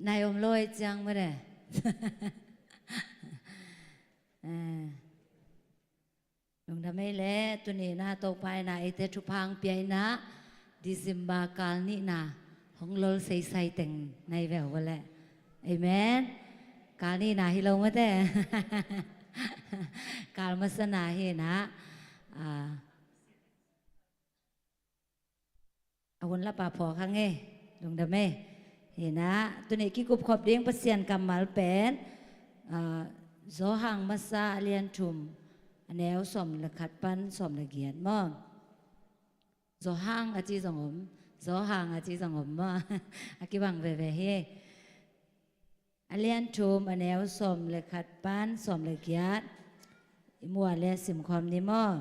นายอมลอยจังมาเด้ลงทำให้แลตัวนี้นะตกไปนะไอเตทุพังเปียนะดิซิมบากาลนี่นะของเราใส่แต่งในแวววันแหละเอเมนกาลนี่นะฮิโลมาแต่กาลมาสนาเฮนะเอาคนละป่าพอข้างเงลงทำให้เห็นนะตัวนี้กิกุบขอบเดียงประเสียนกำมัลเป็นโซหังมาซาเลียนทุมแนวสมละขัดปั้นสมละเกียรติมั่งโซหังอาจีสงมโซหังอาจีสงมมั่งอากิบังเวเฮเลียนทุมแนวสมละขัดปั้นสมละเกียรติมัวและสิมความนิมั่ง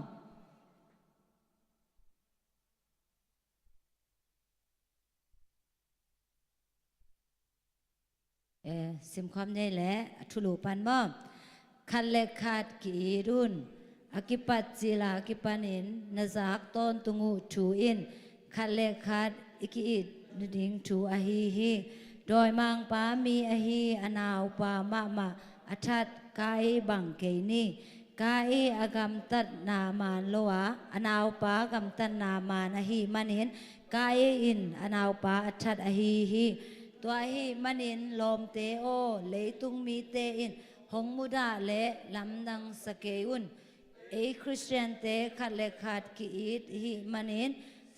สิมความนี่แหละทุลุปันมั่งคันเลขาดกีรุนอากิปัจจิลาอากิปันินนจากตอนตุงูถูอินคันเลขาดอิกิอิดดิ่งถูอหีฮีโดยมังปามีอหีอนาวปามะมะอัทัดกายบังเกนีกายอากรรมตัดนามานโลวะอนาวปากรรมตัดนามานอหีมันินกายอินอนาวปาอัทัดอหีฮีตัวฮีมันินลมเตโอเลตุงมีเตอินหงมุดาเลลำดังสเกอุนคริสเตียนเตขัดเลขัดกีอิดฮิมันิน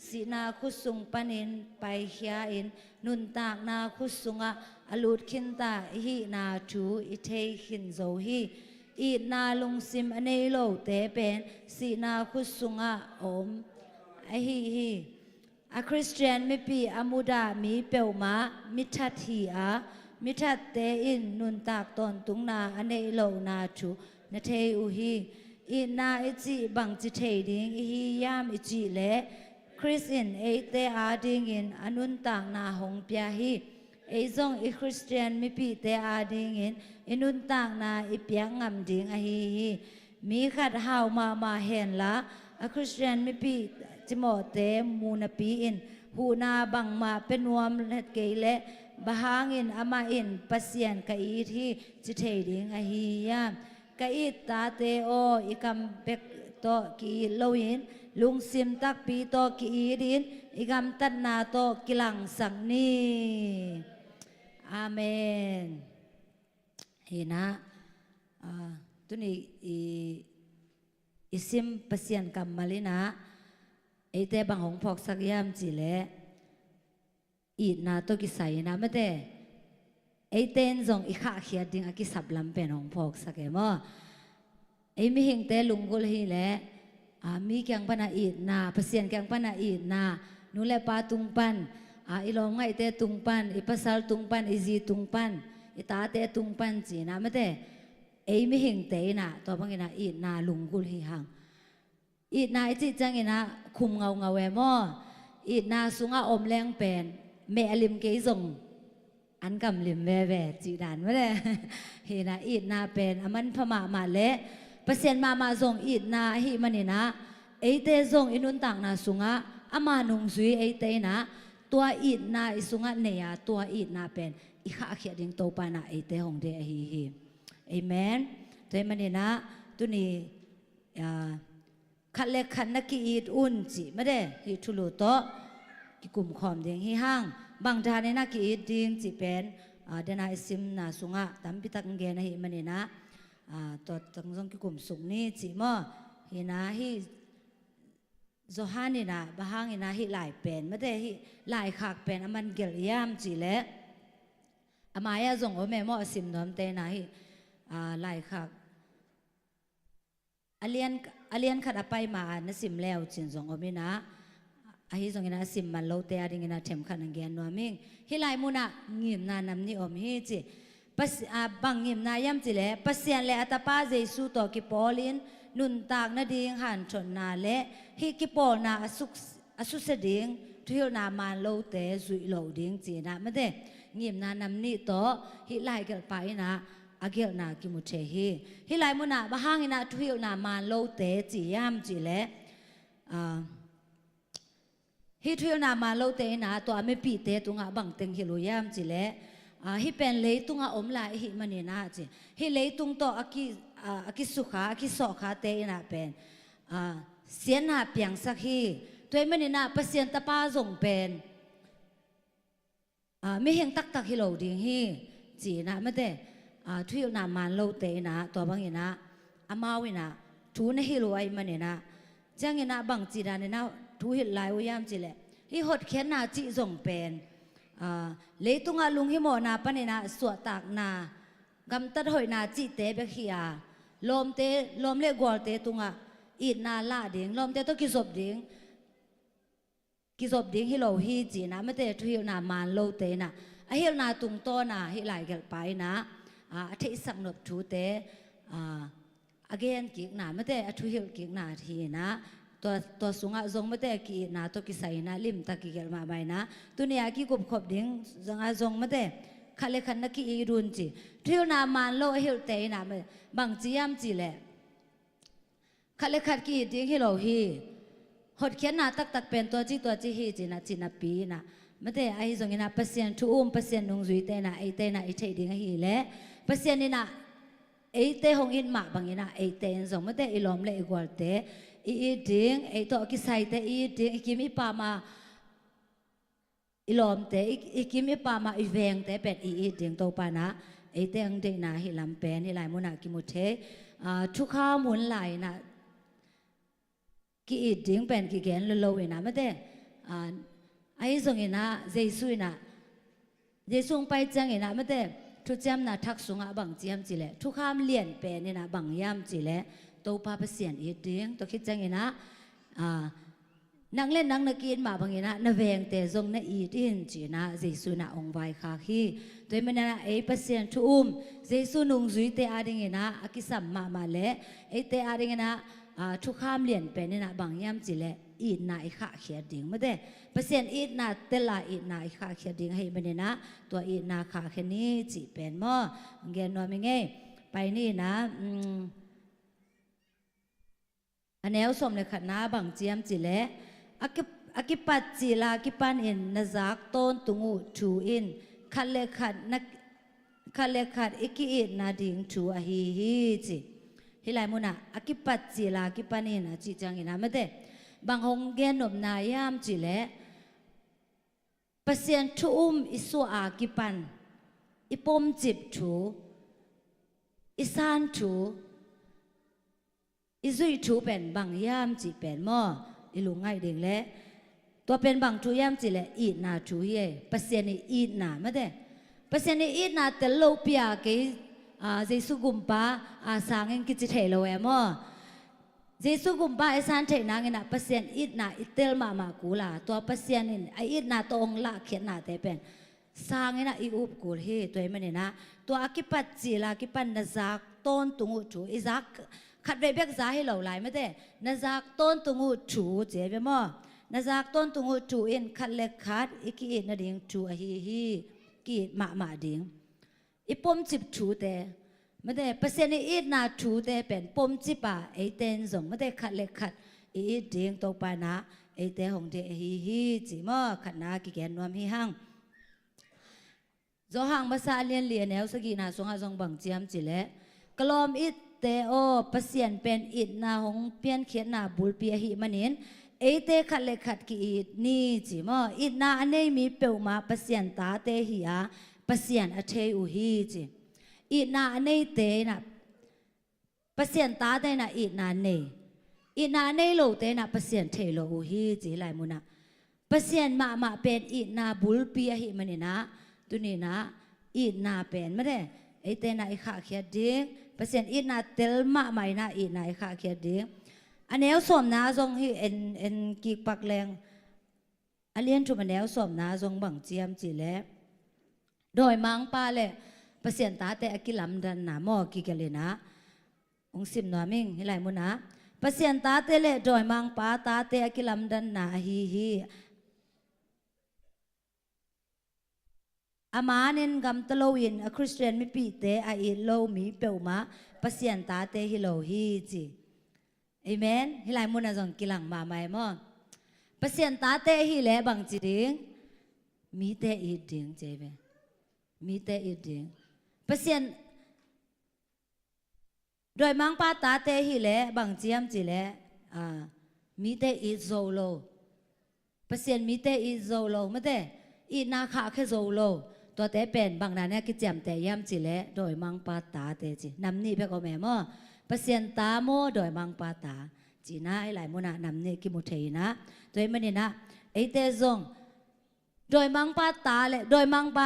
สีนาคุสุงปันินไปเฮียอินนุนตากนาคุสุงะอลุดขินตาฮินาจูอิเทขินโซฮีอีนาลุงซิมอเนโลเตเป็นสีนาคุสุงะอมฮิอะคริสเตียนไม่ปีอามุดามีเปียวมามิทัดฮีอามิทัดเตอินนุนตากตอนตุงนาอเนโลนาจูนาเทอุฮีอีนาอิจิบังจิเทดิงฮียามอิจิเลคริสอินเตอาดิงอินอนุนตากนาหงเปียฮีซงคริสเตียนไม่ปีเตอาดิงอินอนุนตากนาอิเปียงงำดิงอฮีมีขัดหาวมาเห็นละคริสเตียนไม่ปีจิโมเตมูนปีอินหูนาบังมาเป็นวมเลเกเลบหางอินอามาอินปัสยันกอีที่จิเทดิงอฮียามกอีตาเตโออิกัมเบกโตกีโลอินลุงซิมตักปีโตกีดินอิกัมตัดนาโตกิลังสังนีอาเมนเห็นนะตุนี้อิซิมปัสยันกัมมาลินะเตบังหงพอกสักยามจีเลอีนาโตกิใส่นะไม่ได้เต้นจงอีข้าเขียดดิ้งอากิสับลำเป็นหงพอกสักเอมมีหิงเตลุงกุลฮีแหละมีแกงปนาอีนาเปเซียนแกงปนาอีนานูเลปาตุงปันอีลองไงเตตุงปันอีปัสสาวตุงปันอีจีตุงปันอีตาเตตุงปันจีนะไม่ได้มีหิงเตนะตัวพังกินะอีนาลุงกุลฮีหังอีนาจิจังอินะคุมเงาเวมออีนาสุงะอมแรงเป็นเมอลิมเกยงอันกำลิมแวจีดานไม่ได้เฮนะอีนาเป็นมันพม่ามาเละเปอร์เซ็นต์มาส่งอีนาฮิมันนี่นะเตส่งอินุนต่างนาสุงะอามานุงซุยเตนะตัวอีนาสุงะเนียตัวอีนาเป็นอีข้าเขียดิงโตปานะเตหงเดฮิเอเมนตัวมันนี่นะตัวนี้ขัดเล็กขัดนักกีดอุ่นจีไม่ได้ฮิทุลุโตกิกลุ่มขอมเดียงฮิห้างบางทานในนักกีดดิ้งจีเป็นเดนายซิมนาสุงะตั้มพิทักษ์เกณฑ์ฮิมันนี่นะตัวจังจงกิกลุ่มสุกนี้จีมั่ฮินะฮิโซฮานี่นะบางฮินะฮิหลายเป็นไม่ได้ฮิหลายขากเป็นมันเกลียมจีเละมายาจงโอเมมั่วซิมน้อมเตนะฮิหลายขากอเลียนขัดไปมานสิมแล้วจินจงอมินะฮิจงอินะสิมมันโลเตอดิงินะเทมขันนังเกนนัวมิงฮิไลมุนะงิมนานำนี่อมฮิจิปัสบังงิมนายามจิเลปัสยันเลอัตปาเจสุโตกิปอลินนุนตากนาดิงหันชนนาเลฮิกิปอนาอสุสดิงทุยนามานโลเตสุยโลดิงจีนะไม่ได้งิมนานำนี่โตฮิไลเกิดไปนะอาเกลนากิมุเทฮีฮิไลมุนาบะฮังอินาทุยนามาโลเตจียามจีเลฮิทุยนามาโลเตนะตัวไม่ปีเตตุงะบังเต็งฮิโลยามจีเล hi pen leitung a om lai hi manina chi hi leitung to aki sukha aki so kha te ina pen sian na piang sak hi toy manina pasien ta pa zong pen mi heng tak tak hi lo ding hi chi na ma te thuil na man lo te na to bang ina amawina thu na hi lo ai manina jang ina bang chi da na thu hi lai o yam chi le hi hot khen na chi zong pen leitung a lung hi mo na panina suwa tak na gam tat hoi na chi te be khia lom le gol te tunga it na la ding lom te to ki sob ding hi lo hi chi na ma te thuil na man lo te na a hil na tung to na hi lai gel pai na a thei sak nop thu te again ki na ma te a thu hil ki na thi na to sunga zong ma te ki na to ki sai na lim ta ki gel ma bai na tu ne a ki gop khop ding zanga zong ma te khale khan na ki i run chi thuil na man lo hil te na ma bang chi yam chi le khale khat ki ding hi lo hi hot khian na tak pen to chi hi chi na pi na ma te ai zong ina pasien thu pasien nung zui te na ai i thei ding hi le pasien ni na ai te hong in ma bang ina ai te zong ma te i lom le i gol te i ding ai to ki sai te i ding i kim i pa ma i lom te i kim i pa ma i veng te pet i ding to pa na ai te ang de na hi lam pen hi lai mu na ki mu the thu kha mun lai na ki i ding pen ki gen lo ina ma te ai zong ina jesu ina jesu pai chang ina ma te thu cham na thak sunga bang chiam chi le thu kham lien pen ina bang yam chi le to pa pasien i ding to khit chang ina nang len nang na kin ma bang ina na veng te zong na i tin chi na jesu na ong vai kha khi toy mana ai pasien thu jesu nung zui te ading ina akisam ma le ai te ading ina thu kham lien pen ina bang yam chi le i na i kha khia ding ma de pasien i na te la i na i kha khia ding hei manina to i na kha khe ni chi pen mo ngen no mi nge pai ni na anel som le khat na bang chiam chi le akipat chi la kipan in na zak ton tungu thu in khale khat iki i na ding thu a hi chi hilai muna akipat chi la kipan in a chi chang ina ma de bang hong gen nop na yam chi le pasien thu isu a kipan ipom chip thu isan thu izui thu pen bang yam chi pen mo ilungai ding le to pen bang thu yam chi le i na thu ye pasien ni i na ma de pasien ni i na te lo pia ke jesu gumpa sangeng ki chi thelo e mo jesu gumpa ai san thei na ngina pasien i na itel ma kula to pasien in ai i na tong la khet na te pen sangena i up kul he toy mane na to akipat chi la kipan na zak ton tungu thu izak khat ve bek za hi lo lai ma de na zak ton tungu thu je be mo na zak ton tungu thu in khat le khat iki na ding thu a hi ki ma ding ipom chip thu te ma de pasien ni it na thu te pen pom chipa ai ten zong ma de khat le khat i ding to pa na ai te hong de hi chi mo khat na ki gen nom hi hang zo hang ma sa lien neu sagi na songa zong bang chiam chi le klom it te o pasien pen it na hong pian khian na bul pi hi manin ai te khat le khat ki it ni chi mo it na anei mi pe ma pasien ta te hi a pasien a thei u hi chi i na nei te na pasien ta te na i na nei lo te na pasien thei lo u hi chi lai mu na pasien ma pen i na bul pi hi mani na tu ni na i na pen ma de ai te na i kha khia ding pasien i na tel ma mai na i na i kha khia ding anel som na zong hi en ki pak leng alien tu anel som na zong bang chiam chi le doi mang pa le pasien ta te akilam dan na mo ki kele na ong sim no ming hilai mu na pasien ta te le doi mang pa ta te akilam dan na hi amanin gam talowin a Christian mi pi te a i lo mi pe ma pasien ta te hi lo hi chi amen hilai mu na jong kilang ma mai mo pasien ta te hi le bang chi ding mi te i ding je be มีแต่อีดิงเปอร์เซ็นต์โดยมังปาตาเตหิเลบางเจียมจิเลมีแต่อีโซโลเปอร์เซ็นต์มีแต่อีโซโลไม่ได้อีนาคาแค่โซโลตัวแต่เป็นบางนั้นเนี่ยกิจมแต่ย่ำจิเลโดยมังปาตาเตจินำนี่เพื่อก็แม่ม่อเปอร์เซ็นต์ตาโมโดยมังปาตาจีน่าไอหลายมุนะนำนี่กิมุเทนะโดยมันนี่นะไอเตซงโดยมังปาตาเลยโดยมังปา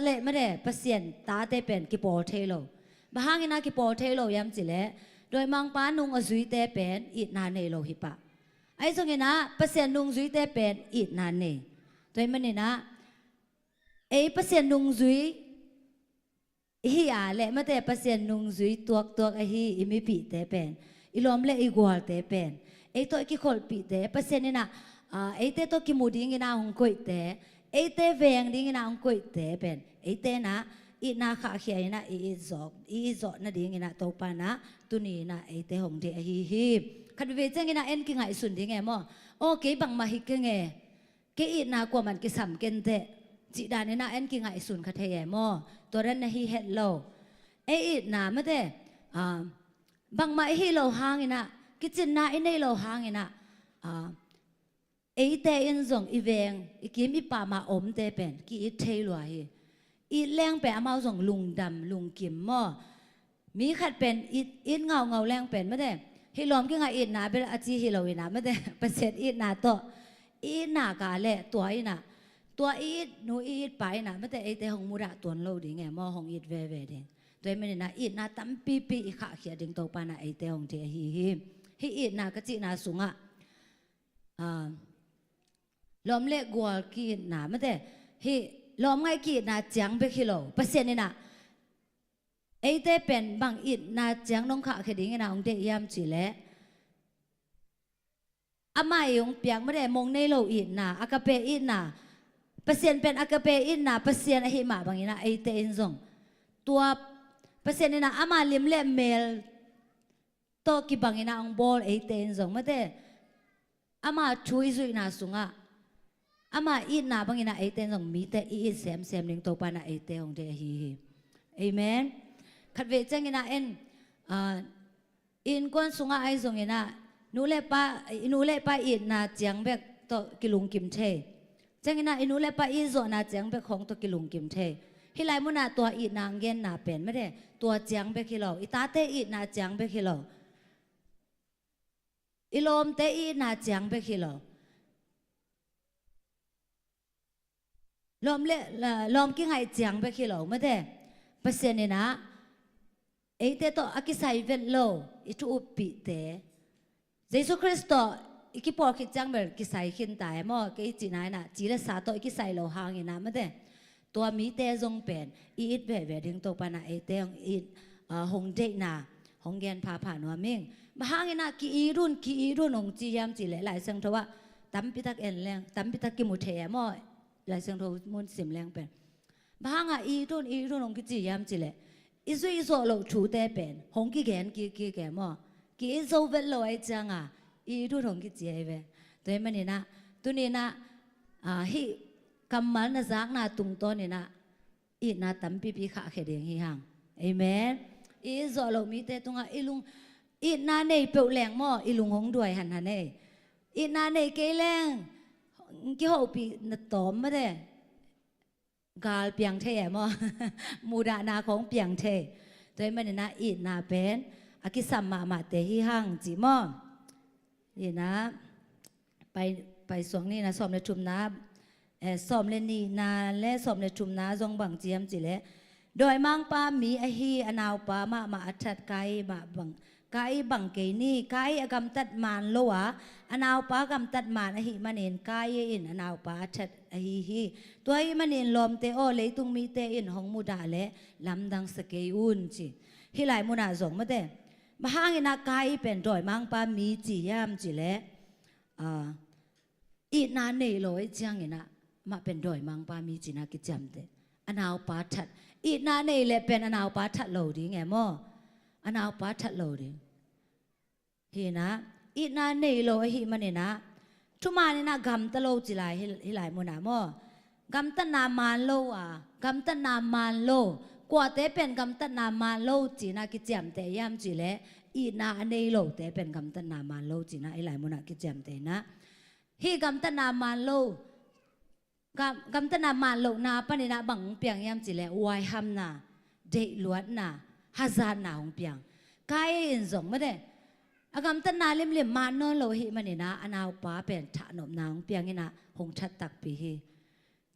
เลยไม่ได้เปอร์เซ็นต์ตาเตเป็นกิโปเทโลบางอย่างนะกิโปเทโลย่ำจิเลโดยมังปานุงอซุยเตเป็นอีนาเนโลหิปะไอ้ตรงนี้นะเปอร์เซ็นต์นุงซุยเตเป็นอีนาเนโดยมันนี่นะไอ้เปอร์เซ็นต์นุงซุยฮีอาเละไม่แต่เปอร์เซ็นต์นุงซุยตัวไอ้ฮีอิมิปีเตเป็นอีลอมเละอีกวาลเตเป็นไอ้ตัวกิโคลปีเตเปอร์เซ็นต์นี่นะไอ้เตตัวกิมูดิ้งนะหงกุยเตไอ้เตเวียงดิ้งนะหงกุยเตเป็นไอ้เตนะอีนาขาเขียนะอีจอกนะดิ้งนะตัวปานะตุนีนะไอ้เตหงเตฮีคันเวจังนะเอ็นกิงไงสุนดิ้งไงมั้งโอเคบังมาฮิกไงเกอีนากว่ามันกิสัมเกนเตจีดานี่นะเอ็นกิงไงสุนคัทเยมั้งตัวนั้นนะฮีเฮดโลไอ้อีนาไม่ได้บังมาฮีโลหางนะกิจินนาอินในโลหางนะไอ้เตอินซงอีเวงอีกิมอีป่ามาอมเตเป็นกีอีเทลวะฮีอีแรงเป็นอามาส่งลุงดำลุงกิมม่อมีขัดเป็นอีเงาแรงเป็นไม่ได้ฮิลอมกิงอีนาเป็นอาจีฮิโลวินาไม่ได้เป็นเศษอีนาโตอีนากาเละตัวอีนาตัวอีนูอีไปนะไม่ได้ไอเตหงมุระตัวโลดิไงม่อหงอีเวเดงโดยไม่ได้นะอีนาตั้มปีอีขาเขียดิงโตปานะไอเตหงเทฮีอีนากะจีนาสุงะลอมเละกัวกีนาไม่ได้ฮีลอมไงกีนาจังเบคิโลเปอร์เซ็นต์นี่นะไอเตเป็นบางอีนาจังน้องขาเขียดิงนะองเดียมจีเละอามาองเปียงไม่ได้มงในโลอีนาอากาเปอีนาเปอร์เซ็นต์เป็นอากาเปอินนาเปอร์เซ็นต์ไอหิมะบางอย่างนะไอเตอินซงตัวเปอร์เซ็นต์นี่นะอามาลิมเล่เมลโตกิบางอย่างนะองบอลไอเตอินซงไม่ได้อามาช่วยสุยนาสุงะอามาอินนาบางอย่างนะไอเตอินซงมีแต่อีเซมลิงโตปานะไอเตองเดฮีเอเมนขัดเวจังอย่างนะอินกวนสุงะไอซงอย่างนะนูเล่ป้าอินนาเจียงเบกโตกิลุงกิมเทจังนะอินุเล่ป้าอีโซนาเจียงเบกของตัวกิลุงกิมเทฮิไลมุนาตัวอีนางเงินนาเป็นไม่ได้ตัวเจียงเบกฮิโลอิตาเตอีนาเจียงเบกฮิโลอิลมเตอีนาเจียงเบกฮิโลลมกิ้งไอเจียงเบกฮิโลไม่ได้เปอร์เซ็นต์นี่นะไอเตโตอากิไซเวลโลอิทูอุปิเตเยซูคริสต์อีกพอคิดจังเบลกิไซขินตายมั่วกิจีนายนะจีเลสาโตอีกไซโลหางอีนะไม่ได้ตัวมีเตจงเป็นอีดเวดึงตัวปานะไอเตงอีดหงเดนาหงเกนพาผ่านว่ามิ่งมาหางอีนะกีอีรุ่นหงจียามจีเลหลายเสียงทว่าตั้มพิทักเอ็นแรงตั้มพิทักกิมุเทมั่วหลายเสียงทมุนสิมแรงเป็นมาหางอีรุ่นหงกิจียามจีเลอีสุโซโลชูเตเป็นหงกีแกนมั่วกีโซเวลโลไอจังอีดูทงกิจเจเวตัวมันนี่นะตัวนี้นะฮิกำมันนะซักนะตุงต้นนี่นะอีนะตั้มปีขาเขดิงฮิฮังเอเมนอีโซโลมีเตตุงอีลุงอีนาเนยเปลวแรงมั่วอีลุงหงด้วยหันเนยอีนาเนยเกลแรงกี่หกปีนตอมไม่ได้กาลเปียงเทมั่วมูดานาของเปียงเทตัวมันนี่นะอีนาเป็นอากิสัมมาเตฮิฮังจีมั่วนี่นะไปสวงนี่นะสอบในชุมน้ำสอบเลนี่นาและสอบในชุมน้ำทรงบังเจียมจิเลโดยมังปามีไอฮีอนาวปามาอัดไกมาบังเกนี่ไกอกำตัดมานโลวะอนาวปากำตัดมานไอฮีมันเห็นไกอินอนาวปาชัดไอฮีตัวไอมันเห็นลมเตโอเลยตุงมีเตอินของมุดาเลลำดังสเกยุนจิฮิไลมุนาส่งมาเตมาหางนักไก่เป็นดอยมังปามีจียามจีเละอีนาเนยลอยจังนะมาเป็นดอยมังปามีจีนักกิจจำเตอนาวปาทัดอีนาเนยเละเป็นอนาวปาทัดโลดีไงมั่วอนาวปาทัดโลดีเห็นนะอีนาเนยลอยฮิมันเนี่ยนะทุมาเนี่ยนะกำตะโลจีไลฮิไลมุนามั่วกำตะนามานโลอ่ะ กำตันนามานโลกว่าเตเป็นกำตันนามานโลจีน่ากิจจำแต่ยามจีเละอีนาอันนี้โลเตเป็นกำตันนามานโลจีน่าไอหลายมุนักกิจจำแต่นะฮีกำตันนามานโลกำตันนามานโลนาปนินาบังเปียงยามจีเละวายฮัมนาเดลวดนาฮัซานนาหงเปียงกายอินซงไม่ได้อากำตันนาเล่มเล่มมานนโลหิมันนี่นะอนาวป้าเป็นถนอมนางเปียงนี่นะหงชัดตักปีฮี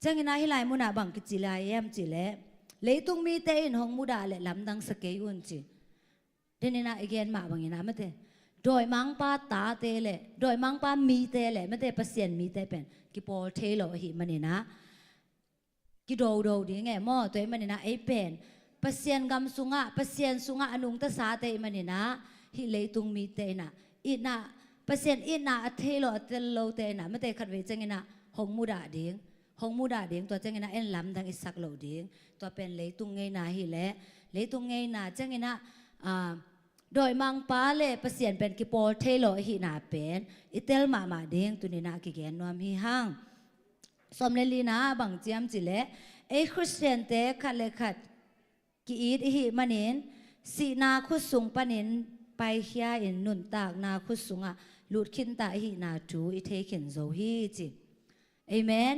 จังกินาฮิไลมุนาบังกิจิลายยมจิเลเลยตุงมีเตอินหงมุดาเลลำดังสเกยุนจิเดนินาอีกนมาบังกินาไม่เตโดยมังป้าตาเตเลโดยมังป้ามีเตเลไม่เตเปอร์เซ็นต์มีเตเป็นกิปอลเทโลหิมันนี่นะกิโดโดดีไงหม้อตัวมันนี่นะไอเป็นเปอร์เซ็นต์กำสุงะเปอร์เซ็นต์สุงะอนุงตสาเตมันนี่นะฮิเลยตุงมีเตนะอีน่าเปอร์เซ็นต์อีน่าเทโลเตโลเตนะไม่เตขัดเวจังกินาหงมุดาดีหงมูดาเดียงตัวจังไงนะเอ็นลำดังอิสักโลเดียงตัวเป็นเลยตุงไงนาฮิเละเลยตุงไงนาจังไงนะโดยมังป้าเล่เปอร์เซ็นต์เป็นกิโปเทโลฮินาเป็นอิเตลมาเดียงตุนินากิเกนนวมฮิฮังสมเลลีนาบังเจียมจิเละไอคริสเตียนเตขัดเลขัดกีอีดฮิมันเห็นสีนาคุสุงปนินไปเฮียอินนุนตากนาคุสุงะลุดขินตาฮินาจูอิเทขินโซฮิจิเอเมน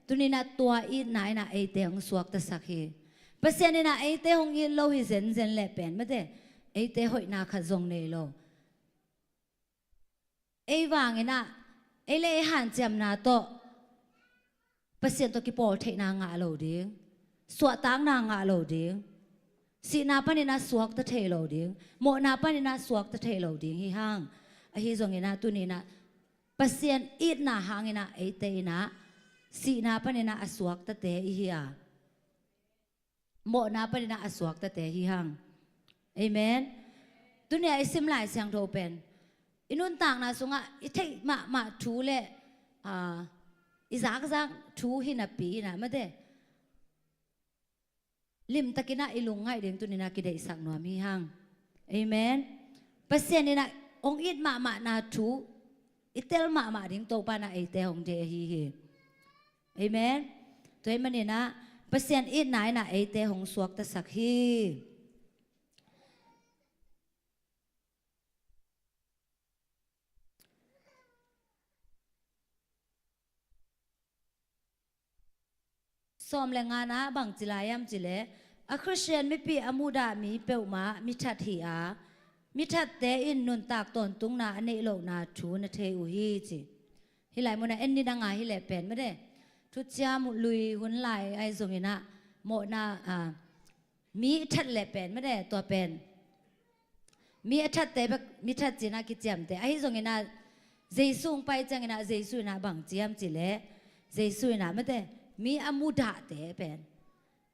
ตุนินาตัวอีนายนาไอเตหงสวกตะสักฮีเปอร์เซ็นต์นาไอเตหงอีโลฮิเซนเซนเล่เป็นไม่ได้ไอเตหอยนาขจงเนโลไอวางนะไอเล่หันจำนาโตเปอร์เซ็นต์ตัวกิโปเทนางาโลดิ้งสวตังนางาโลดิ้งสีนาปนินาสวกตะเทโลดิ้งโมนาปนินาสวกตะเทโลดิ้งฮิฮังไอฮิจงนะตุนินาเปอร์เซ็นต์อีนาหางนะไอเตนะสีนาปนินาอสวกตะเตอีฮีอาโมนาปนินาอสวกตะเตฮีฮังเอเมนตุเนี่ยไอซิมไลเสียงโทเป็นอินุนต่างนาสุงะอิเทมาทูเลอิซักทูหินาปีนะไม่ได้ลิมตะกินาอิลุงไงเดียงตุนินากิเดอิสักหน่วมีฮังเอเมนเปอร์เซ็นต์นี่นะองอิดมานาทูอิเตลมาเดียงโตปานาไอเตหงเดฮีฮีเอเมนตัวมันนี่นะเปอร์เซ็นต์อีนไหนนะไอเตหงสวกตะสักฮีสอมแรงงานนะบังจิลายมจิเลอะคริสเตียนไม่ปีอมูดามีเปวมามิทัดฮีอามิทัดเตอินนุนตากตนตุงนาอันนี้โลนาทูนเทอุฮีจิฮิไลมุนะเอ็นนี่ดังไงฮิเลเป็นไม่ได้ทุจามุลุยหุ่นไหลไอส่งนะโมนามีทัดเล็บเป็นไม่ได้ตัวเป็นมีทัดเตะมีทัดจีน่ากิจมเตะไอส่งนะเจสุงไปจังนะเจสุนะบังเจียมจิเลเจสุนะไม่ได้มีอมูดาเตะเป็น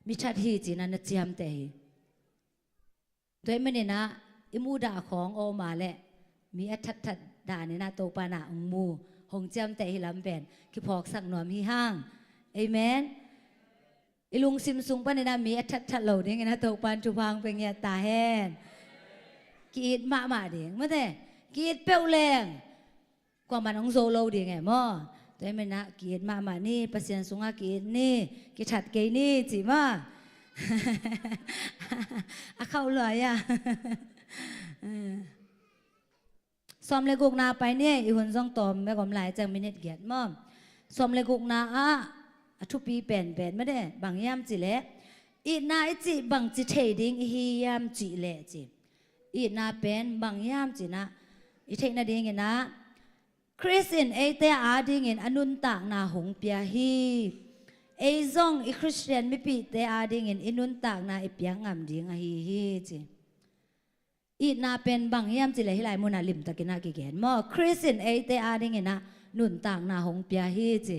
มีทัดฮีจีน่าเจียมเตะตัวมันเนี่ยนะอมูดาของโอมาแหละมีทัดด่าเนี่ยนะโตปานะองมูหงเจียมเตะฮิลำเป็นคือพอกสักหน่อมีห้างเอเมนอิลุงซิมซุงปะเนี่ยนะมีทัดเหล่านี้ไงนะตกปันจุพังเป็นเงี้ยตาแห้งกีดมาเดียงไม่ได้กีดเปรี้ยวแรงกว่ามันองโซโลดีไงมั่วแต่ไม่นะกีดมานี่เปอร์เซ็นต์สูงอ่ะกีดนี่กีดถัดกีนี่จีมาเข้าเลยอ่ะสอมเลกุกนาไปเนี่ยอีหุ่นซ่องตอมแม่กอมหลายจังมินิเกียรติมั่วสอมเลกุกนาทุปีเป็นไม่ได้บางยามจีเละอีนาไอจีบางจีเทดิ้งอียามจีเละจีอีนาเป็นบางยามจีนะอีเทนาดิ้งนะคริสเตียนเอเตอาดิ้งอนุนตากนาหงเปียฮีเอซองอีคริสเตียนไม่ปีเตอาดิ้งอนุนตากนาอีเปียงามดิ้งฮีจีอีนาเป็นบางยามจีเละฮิไลมุนาลิมตะกินากิเกนมอคริสเตียนเอเตอาดิ้งนะนุนตากนาหงเปียฮีจี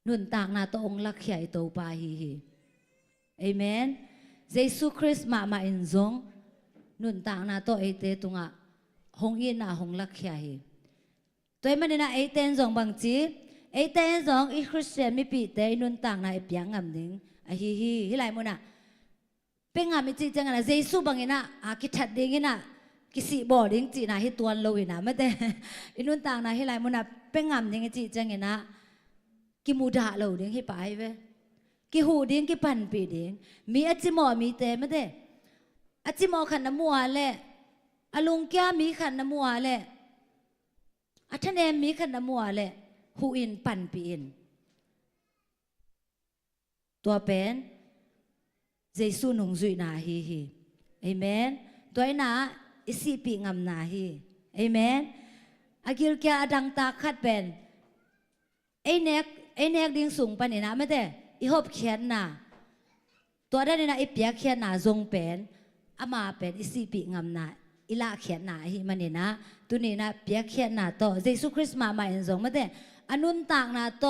นุนตากนาตองลักใหญ่โตปาฮีเอเมนเยซูคริสต์มาอินซงนุนตากนาโตเอเตตุงะหงยินนาหงลักใหญ่ตัวมันเนี่ยนะเอเตนซงบางจีเอเตนซงอีคริสเตียนไม่ปีเตนุนตากนาอีเปียงงามดิ้งฮิไลมุนะเป็นงามจริงจังนะเยซูบางนะคิดถัดดิ้งนะกิสิบอดิ้งจีนะให้ตัวเรานะไม่แต่อินุนตากนาฮิไลมุนะเป็นงามดิ้งจีจังนะกิมูดาเราเด้งให้ไปเว้ต กิหูดิ้งกิปันปีดิ้งมีอจิมอมีเตมะเดอจิมอขันน้ำมัวแหละอลุงแก้มีขันน้ำมัวแหละอัทเนมมีขันน้ำมัวแหละหูอินปันปีอินตัวเป็นเจสุนุงจุยนาฮีฮีเอเมนตัวไอ้นาอิสิปีงามนาฮีเอเมนอากิลแกอดังตาคัดเป็นไอเนกดิ้งสูงปานนี่นะไม่ได้อีหอบเขียนนาตัวได้เนี่ยนะไอเปียเขียนนาทรงเป็นอามาเป็นอิสิปีงามนาอิละเขียนนาฮีมันนี่นะตัวนี้นะเปียเขียนนาโตเยซูคริสต์มาไม่เห็นทรงไม่ได้อนุนตากนาโต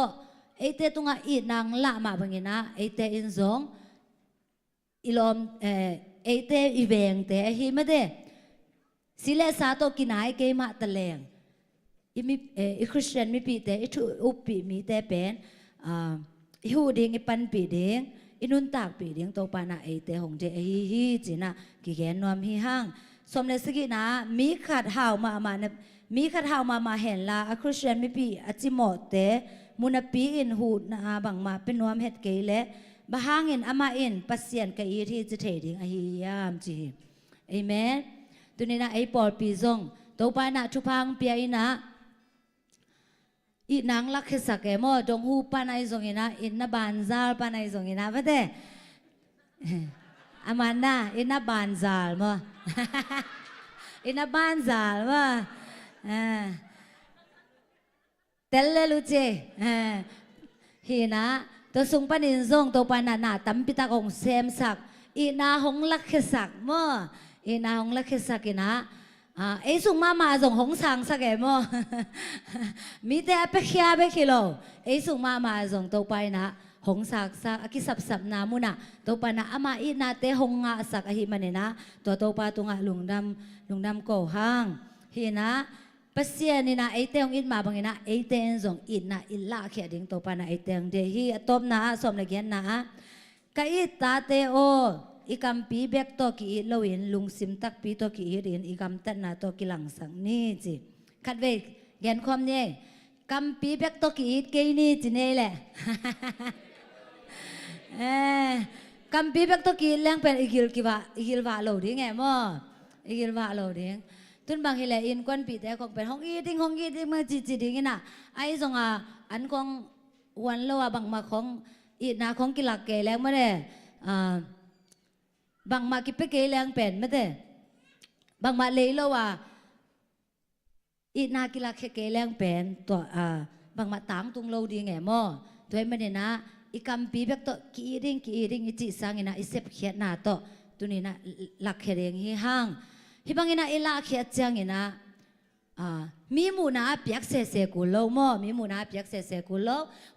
ไอเตตุงอีนางละมาบังนะไอเตอินทรงอิลอมไอเตอีเวงเตฮีไม่ได้สิเลสาโตกินายเกมาตะเลงอีคริสเตียนมีปีเตอีทุอุปปีมีเตเป็นอีหูดิงอีปันปีดิงอีนุนตากปีดิงโตปานาไอเตหงเจฮีจีน่ะกิแกนนวมฮีห้างสมเลสกินะมีขัดหาวมามีขัดหาวมาเห็นละคริสเตียนมีปีอจิโมเตมุนปีอินหูนาบังมาเป็นนวมเฮ็ดเกยและบะหางอินอามาอินปัสเซียนกะอีที่จะเทดิงอหิยามจีเอเมนตัวนี้นะไอปอลปีซงโตปานะทุพังเปียอินะอีนางลักขสักแกมอดงหูปานายซงอินะอินนาบานซาลปานายซงอินะปะเตอามันนะอินนาบานซาลมออินนาบานซาลมอเตลเลลูเจฮีนะตัวสุงปานินซงตัวปานานาตัมปิตากงเซมสักอีนาหงลักขสักมออีนาหงลักขสักอินะไอ้สุงมาส่งหงสังสักแกมอมีแต่ไปเขียไปขิโลไอ้สุงมาส่งตัวไปนะหงสักอากิสับนามุนะตัวปานะอามาอีนาเตหงงาสักอหิมันเนี่ยนะตัวปาตุงะลุงดำโกหางฮีนะปัสเซียนี่นะไอเตงอินมาบังนะไอเตงส่งอินนะอินละเขียดิ้งตัวปานะไอเตงเดฮีตบนะสมละเกียนนะกะอิตาเตโออีกัมปีเบกโตกีโลวินลุงซิมตักปีโตกีรินอีกัมตันนาโตกีหลังสังนี่จีคัดเวกเกียนความเนี่ยกัมปีเบกโตกีเกยนี่จีเนี่ยแหละกัมปีเบกโตกีเลี้ยงเป็นอีกิลวาโลดิ้งไงมั่วอีกิลวาโลดิ้งทุนบางทีแหละอินกวนปีแต่ของเป็นห้องอีดิ้งเมื่อจีดิ้งน่ะไอ้ส่งอันของวันโลบางมาของอีนาของกิลักเกแล้วไม่ได้บางมากิไปเกยแรงเป็นไม่ได้บางมาเลยแล้วว่าอีนากิลาเกยแรงเป็นตัวบางมาตางตุงโลดีไงมั่วตัวไม่ได้นะอีกัมปีแบบตัวกีริงอีจิสังอินะอีเสพเขียนหน้าตัวตัวนี้นะหลักเขียนฮีห้างฮิบังอินะอีลักเขียนจังอินะมีมูนาเปียกเสกุโลมั่วมีมูนาเปียกเสกุโล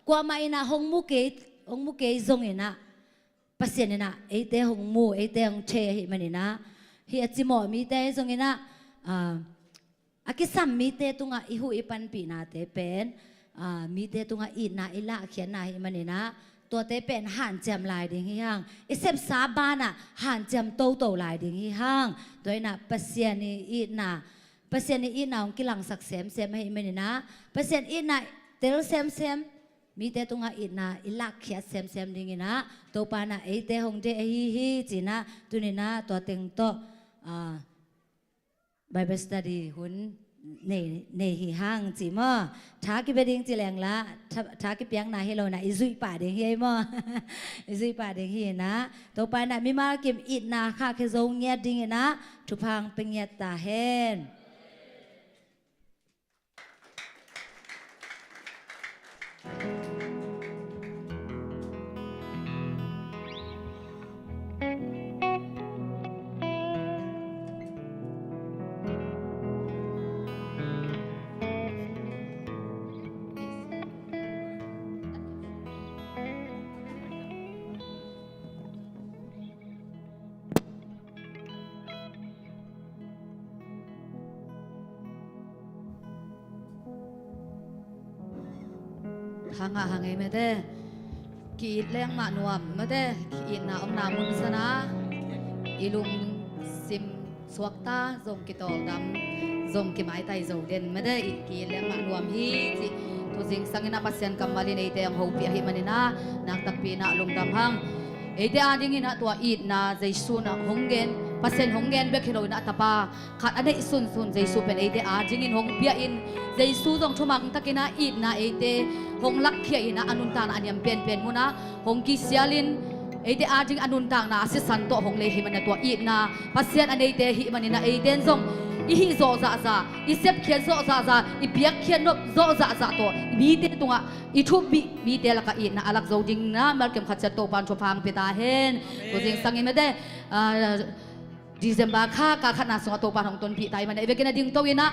กว่ามาอินะหงมุเกยซงอินะปัสเซียนนะไอเตหงมูไอเตหงเชหิมันนี่นะฮิอจิโมมีเตซงอินะอากิสัมมีเตตุงะอิหูอิปันปีนาเตเป็นมีเตตุงะอินาอิละเขียนนาหิมันนี่นะตัวเตเป็นหันแจมลายดิ่งหิฮังอิเซบซาบานะหันแจมโตลายดิ่งหิฮังโดยนะปัสเซียนอินาของกิลังสักเซมให้มันนี่นะปัสเซียนอินาเตลเซมมีเตตุงะอินาอิละเขียเซมดิ่งหินะตัวปานะไอเตหงเจฮีจีนะตัวนี้นะตัวเต็งโตBible study หุ่นในหิห้างจีมอท้ากิเบดิงจีแรงละท้ากิเปียงนาให้เรานะอิซุยป่าเด้งเฮียมออิซุยป่าเด้งเฮียนะต่อไปนะมีมาเก็บอิดนาค่ะคือทรงเงียดิ่งนะทุพังเป็นเงียตาเฮนhanga me de ki leng ma nuam me de ki na om na mun sana ilung sim สวกตาทรงกิตอลดำทรงกิไม้ไตโจเด่นไม่ได้กีเลี้ยงมารวมฮีจิทุสิงสังเกตปัสยันกำมาลินเอเดียงหูปีหิมันนะนักตักปีนะลงดำหังเอเดียดิ้งนะตัวอีดนะใจสูนะหงเกนปัสยันหงเกนเบคฮิโรนะตาปาขาดอันนี้สุนใจสูเป็นเอเดียดิ้งหงเบียอินใจสูตรงชมังตะกินะอีดนะเอเดียหงลักเขียนะอนุนตานะอันยำเป็นมุนะหงกิเซียลินเอเดียดิ้งอนุนตานะสิสันโตหงเลหิมันตัวอีดนะปัสยันอันเอเดียหิมันนะเอเดียนซงอีฮิโซซาซาอีเซปเขียนโซซาซาอีเปียกเขียนนบโซซาซาตัวมีเตตุงะอีทุบมีเตละกะอินนะอลักโซจิงนะมัลเกมขัดจัตโตปานชพังเปตาเฮนตัวจริงสังเกตไม่ได้ดิเซมบาค่ากาขนาดสงตัวปานของตนผีไตมันเอเวกินาดิ้งตัววินะ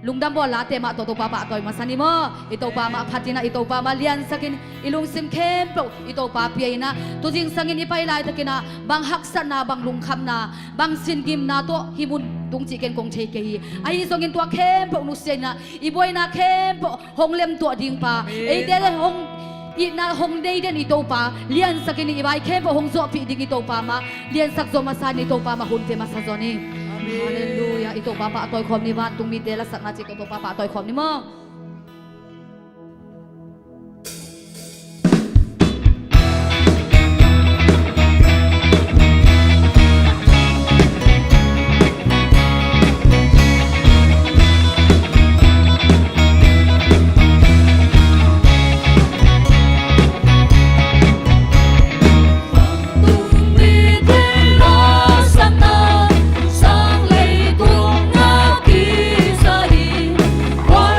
ลุงดำบอลลาเตมาตัวปาปะตัวมาสันนิโมอิโตปามาพัตินะอิโตปามาเลียนสักินอิลุงซิมเข้มโปอิโตปาเปียนะตัวจริงสังเกตอีไปไลตะกินะบางฮักษนาบางลุงคำนาบางสินกิมนาตัวฮิมุนตุงจีเกนกงเชยเกฮีไอ้ส่งอินตัวเข้มโปนุเซนะอีบอยนาเข้มโปหงเล็มตัวดิ้งปาไอ้เดลหงอีนาหงเดย์เดนอิโตปาเลียนสักินอีไวเข้มโปหงโซปีดิ้งอิโตปามาเลียนสักโซมาซานิโตปามาหุนเตมาซาโซนีHaleluya ito papa atoy khom ni ba tung mi dela sak na chi ito papa atoy khom ni mo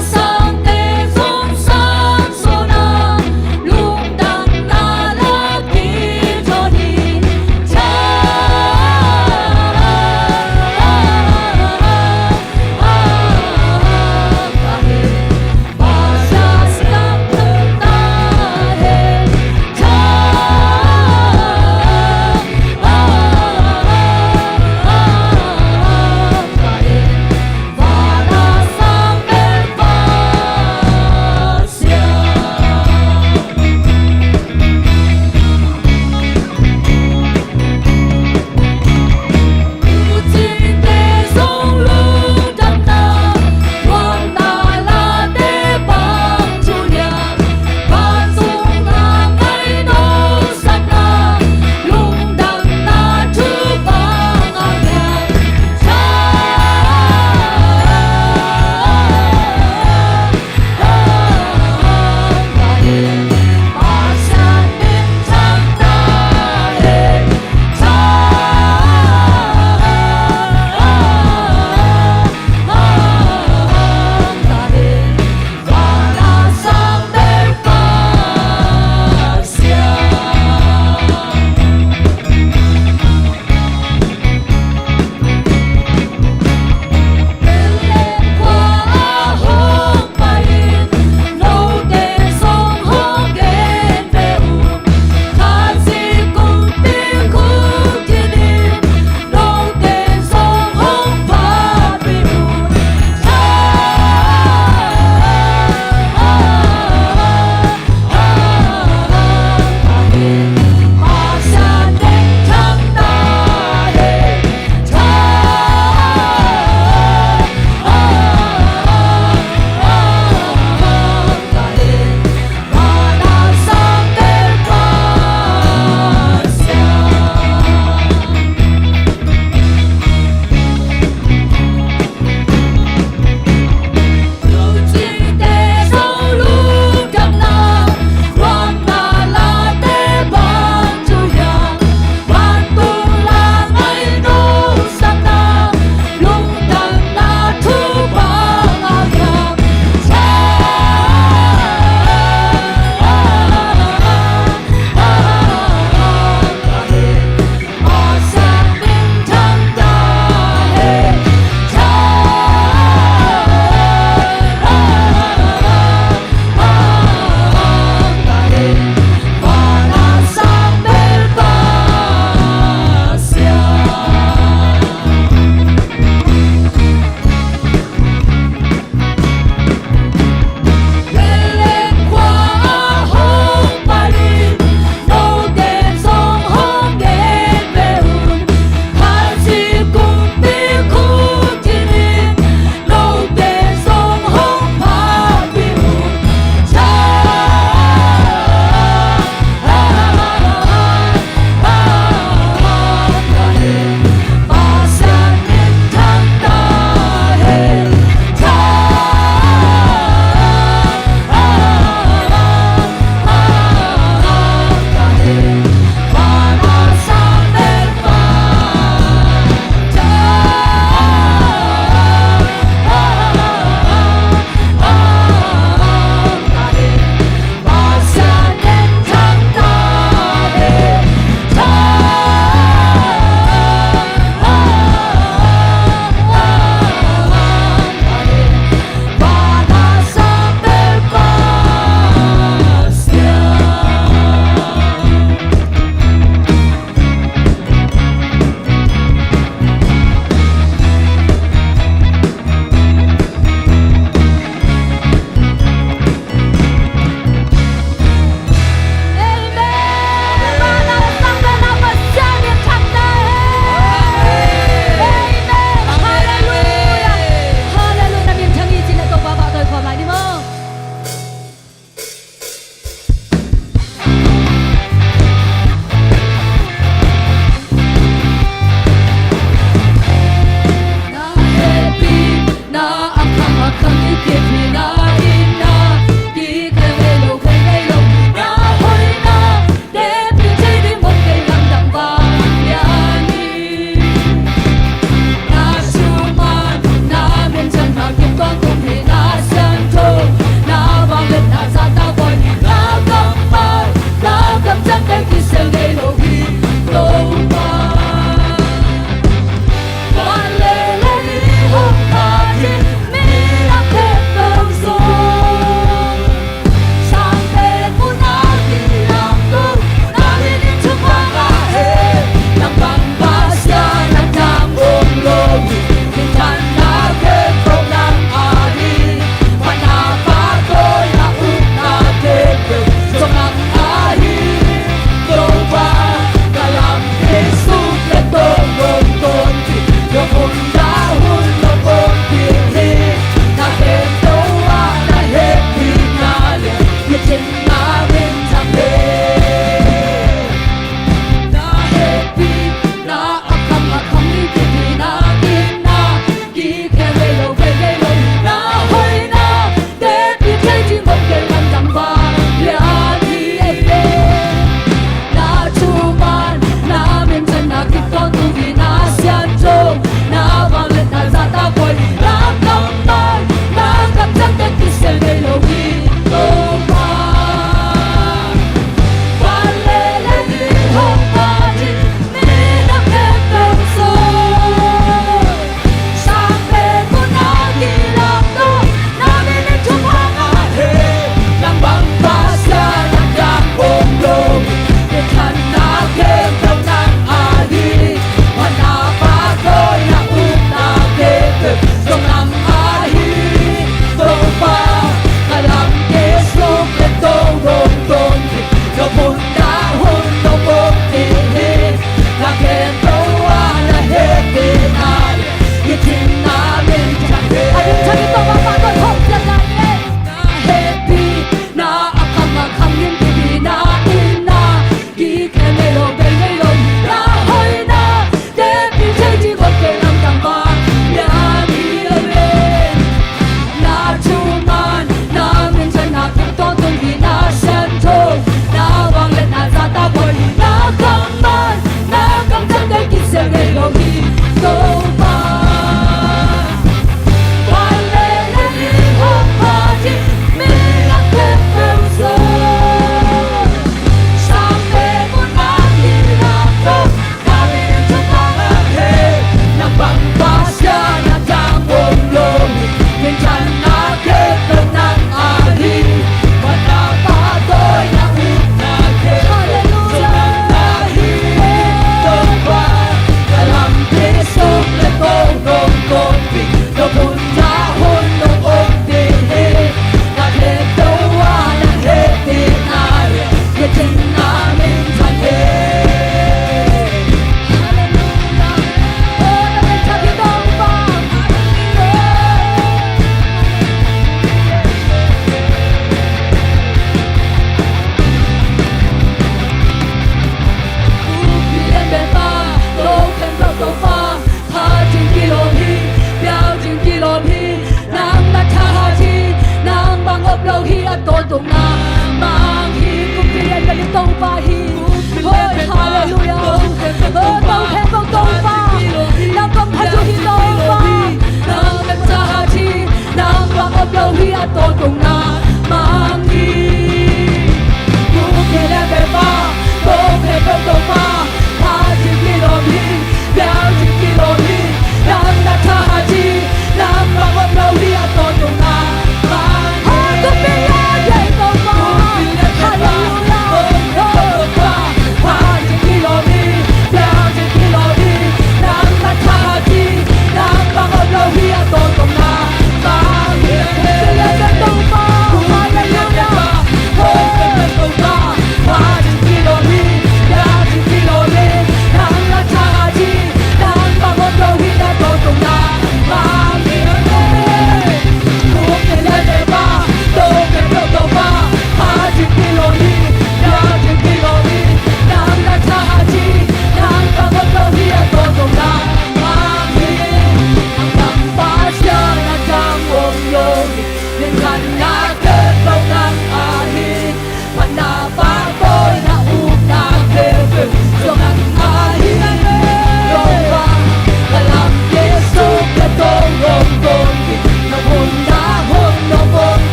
Sa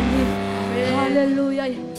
hi hallelujah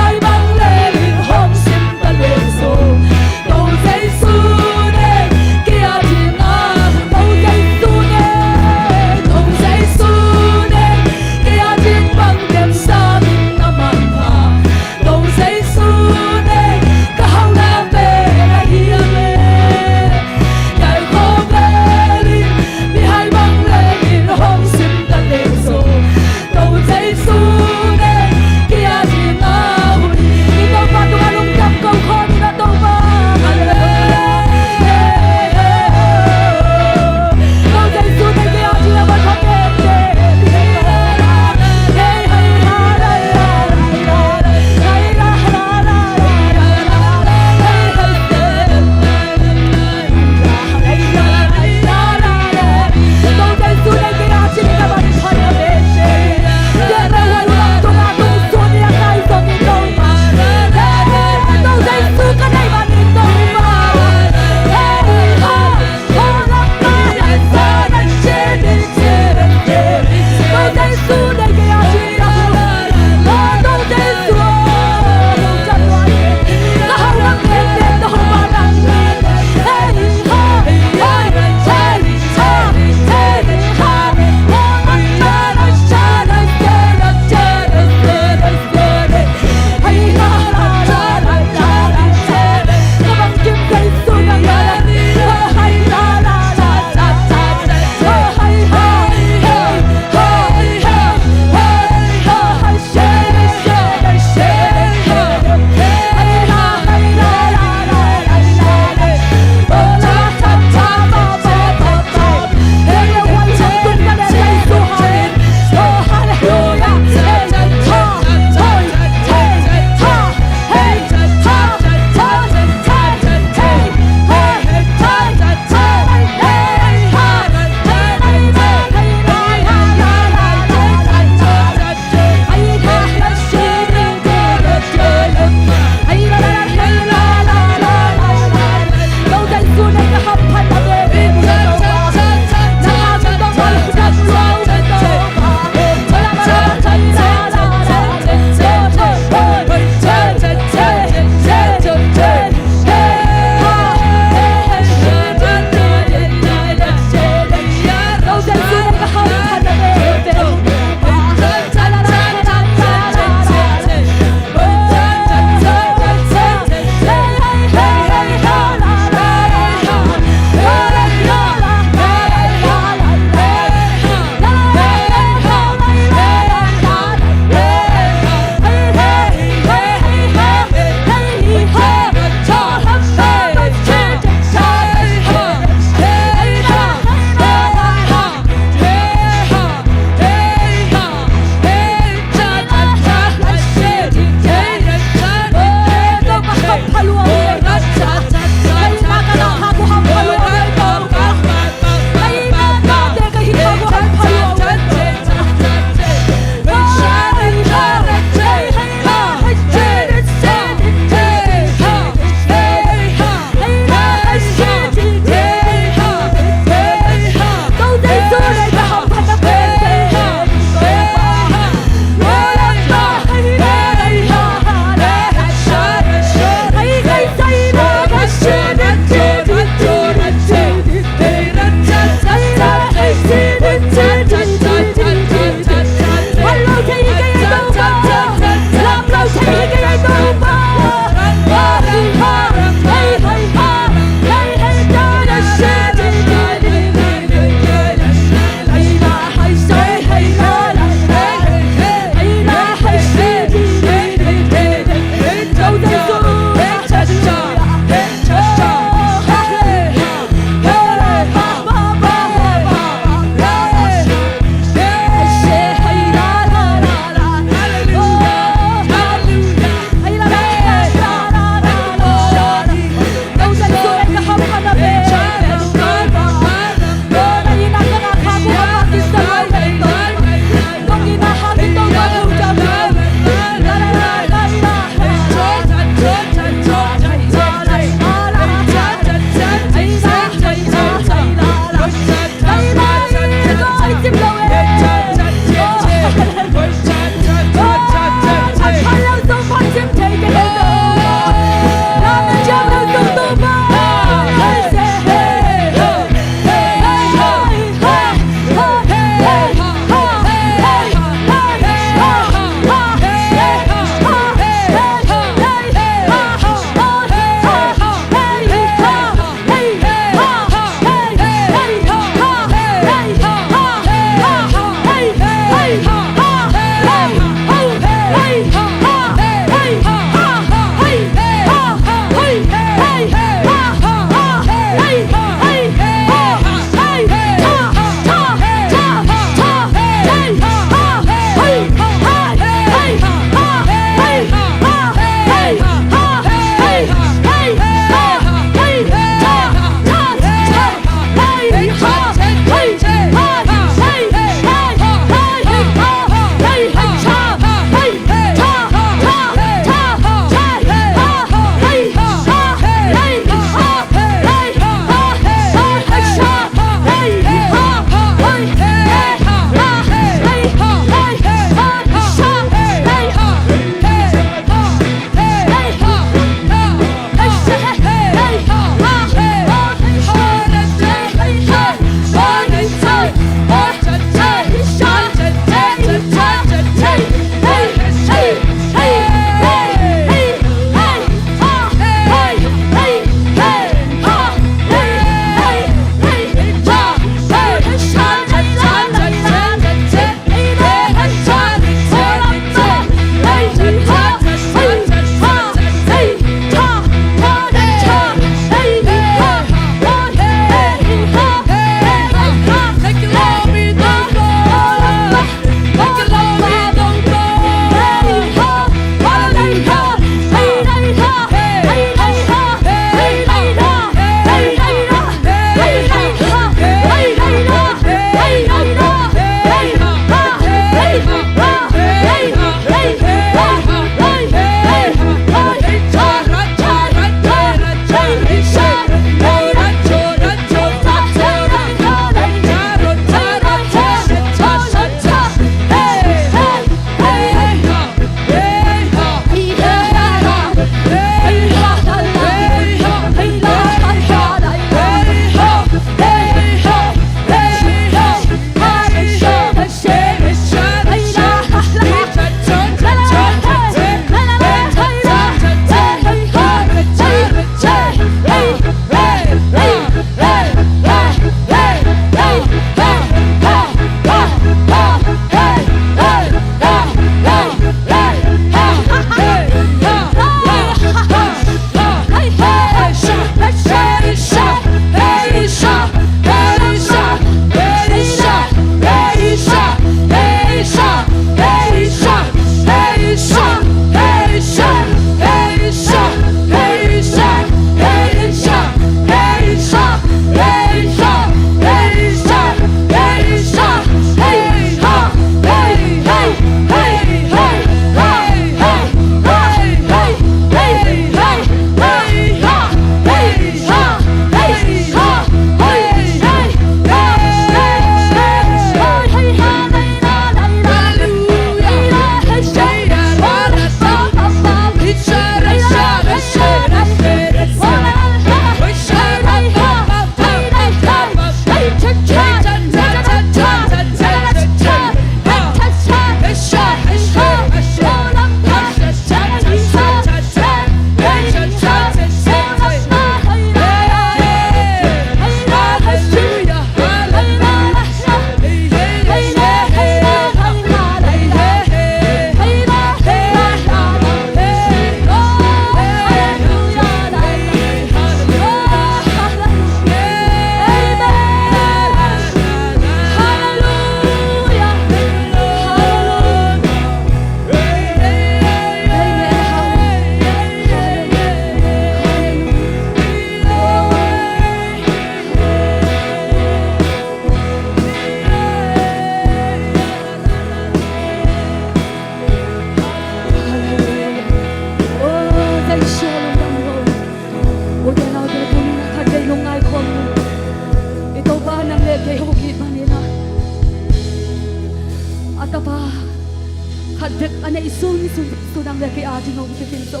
ading hong pikin so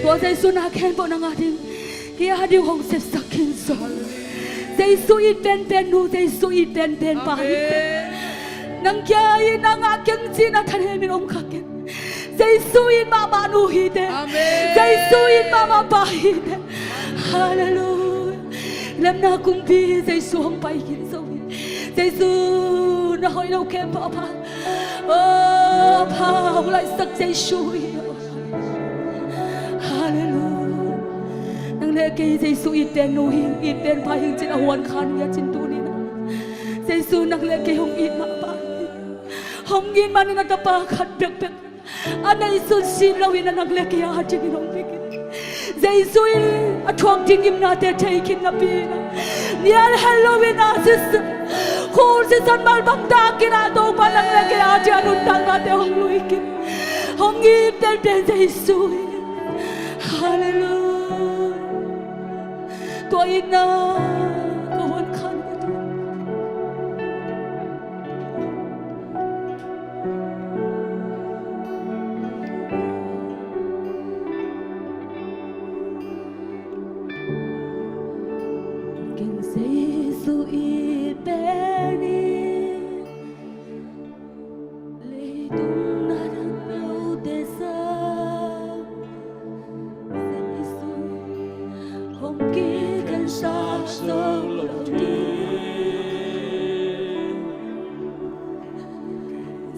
tua Giêsu na khen bộ nang ading kia ading hong sep sakin so Giêsu it ben nu Giêsu it ben pa nang kia in nang akeng chin na than hemin om khaken Giêsu in ma nu hi de Giêsu in ma pa hi de hallelujah lam na kumpi Giêsu hong pai kin so Giêsu na hoi đâu kem pa pa pa lại sắc Giêsu hallelujah nang le ke Giêsu it den nu hin it den pa hin chin awan khan ya chin tu ni na Giêsu nang le ke hong it ma pa hong in man na ta pa khat bek bek anai sun sin lo in nang le ke ha chin ni hong bek Giêsu a thuak ting im na te thei kin na pi na nial halloween na sis khur se san mal bang ta kina to pa lang le ke a ja nun tang na te hong lui kin hong i tel ten Giêsu hallelujah to ina ko wan khan Giêsu ít beni lệ tung na đang lâu để xa Giêsu không kỹ cần sao sâu lòng tin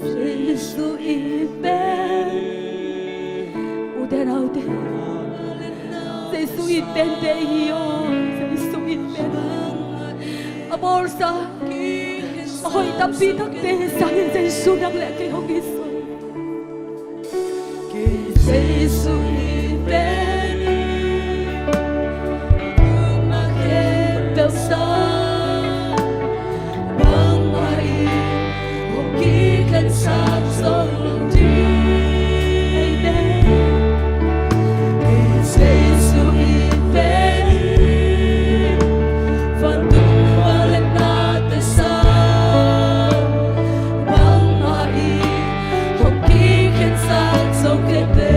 Giêsu ít beni ude nào de Giêsu ít ben de hiyo Giêsu ít ben amor sa ahoy tapi takte sangin Giêsu nang le kay hong iso Giêsu ibeni umaket del sa bang mai hong kikan sa song di Giêsu ibeni so que te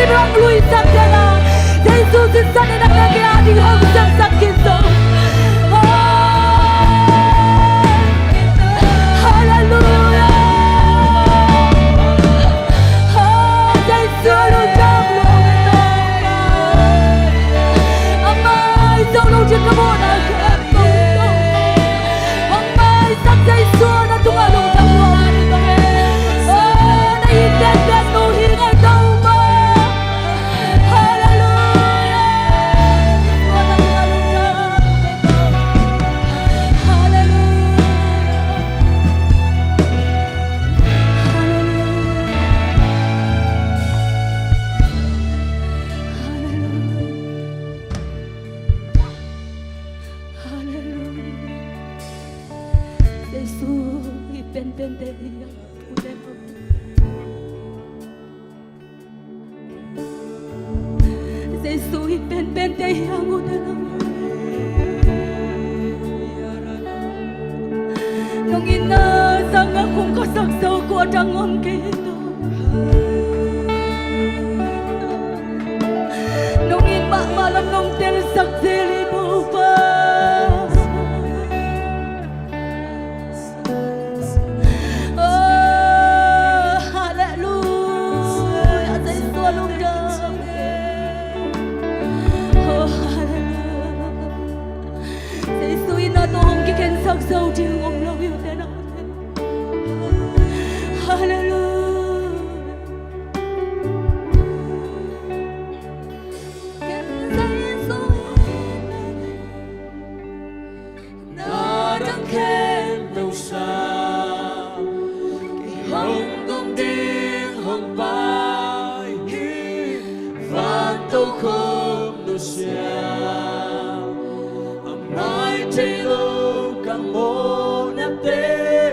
rong lui sakela Giêsu xin sanh đến nang kia đi hong sem sakin so Hallelujah Giêsu luôn trong lòng tôi Amai dòng lâu trên các bộ đã khép tôi Amai sắc Giêsu đã tung ở lòng trong lòng tôi Đã yên đến đến nụ hi ngay đâu mà Hallelujah Giêsu ipen pen te ya udah Giêsu ipen pen te ya udah Nong ina sang akong kasaksaw ko atang om kito Nong ima malam nong tel saksili mo pa sắc sâu chiều ông lâu yêu thế nào Hallelujah nó đang khen đầu xa kỳ hồng công tiếng hồng bay và tâu không đủ xa mai thấy lâu càng mô nắp tế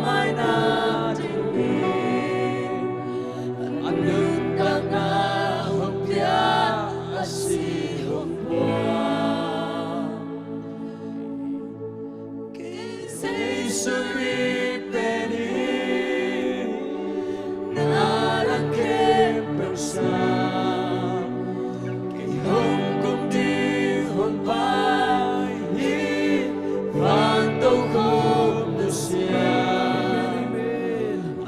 mai na tình đi anh đừng càng ngã hồng tia asi hồng qua Suri peni nara ke persa ki hong kum ti hong pai hi van tau khom nu sia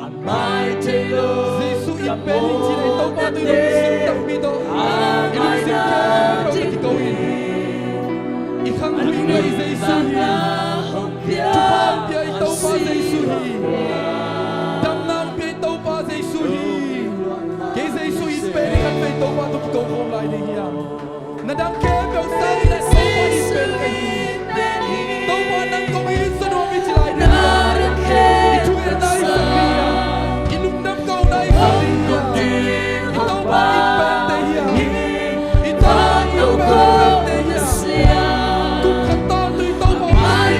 amai te lo Giêsu yên peni chỉ để tâu ba từ lúc sinh đặc biệt đó amai na ti ko i khang hui ngai Giêsu Chupang biay tau pa Giêsu hi Dam nang biay tau pa Giêsu hi Ke Giêsu is peni kan biay tau pa tu ko hom lai ni hiya Nadang ke biao sang na tau pa is peni Tau pa nang ko in sa no mi chilai ni Itu ya nai sa hiya Inum nam kau nai sa hiya Itau pa in peni hiya Itau pa in peni hiya Kung kanta tu tau pa mai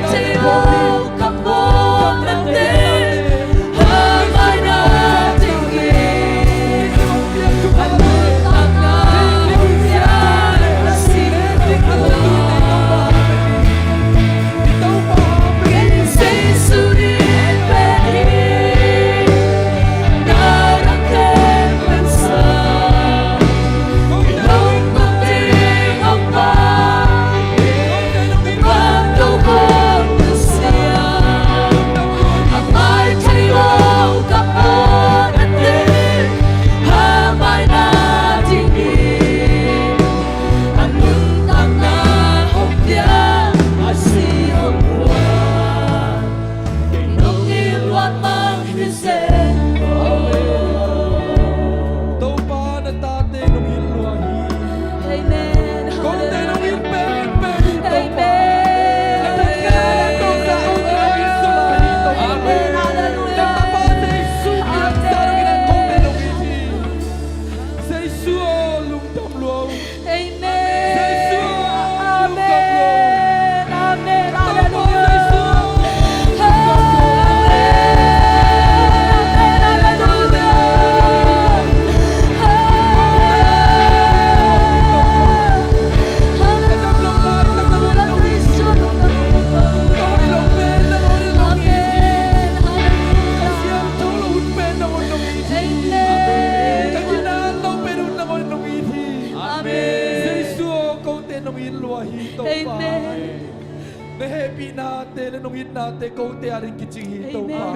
na happy natin na nungit natin kung tiyarin kiching hito pa.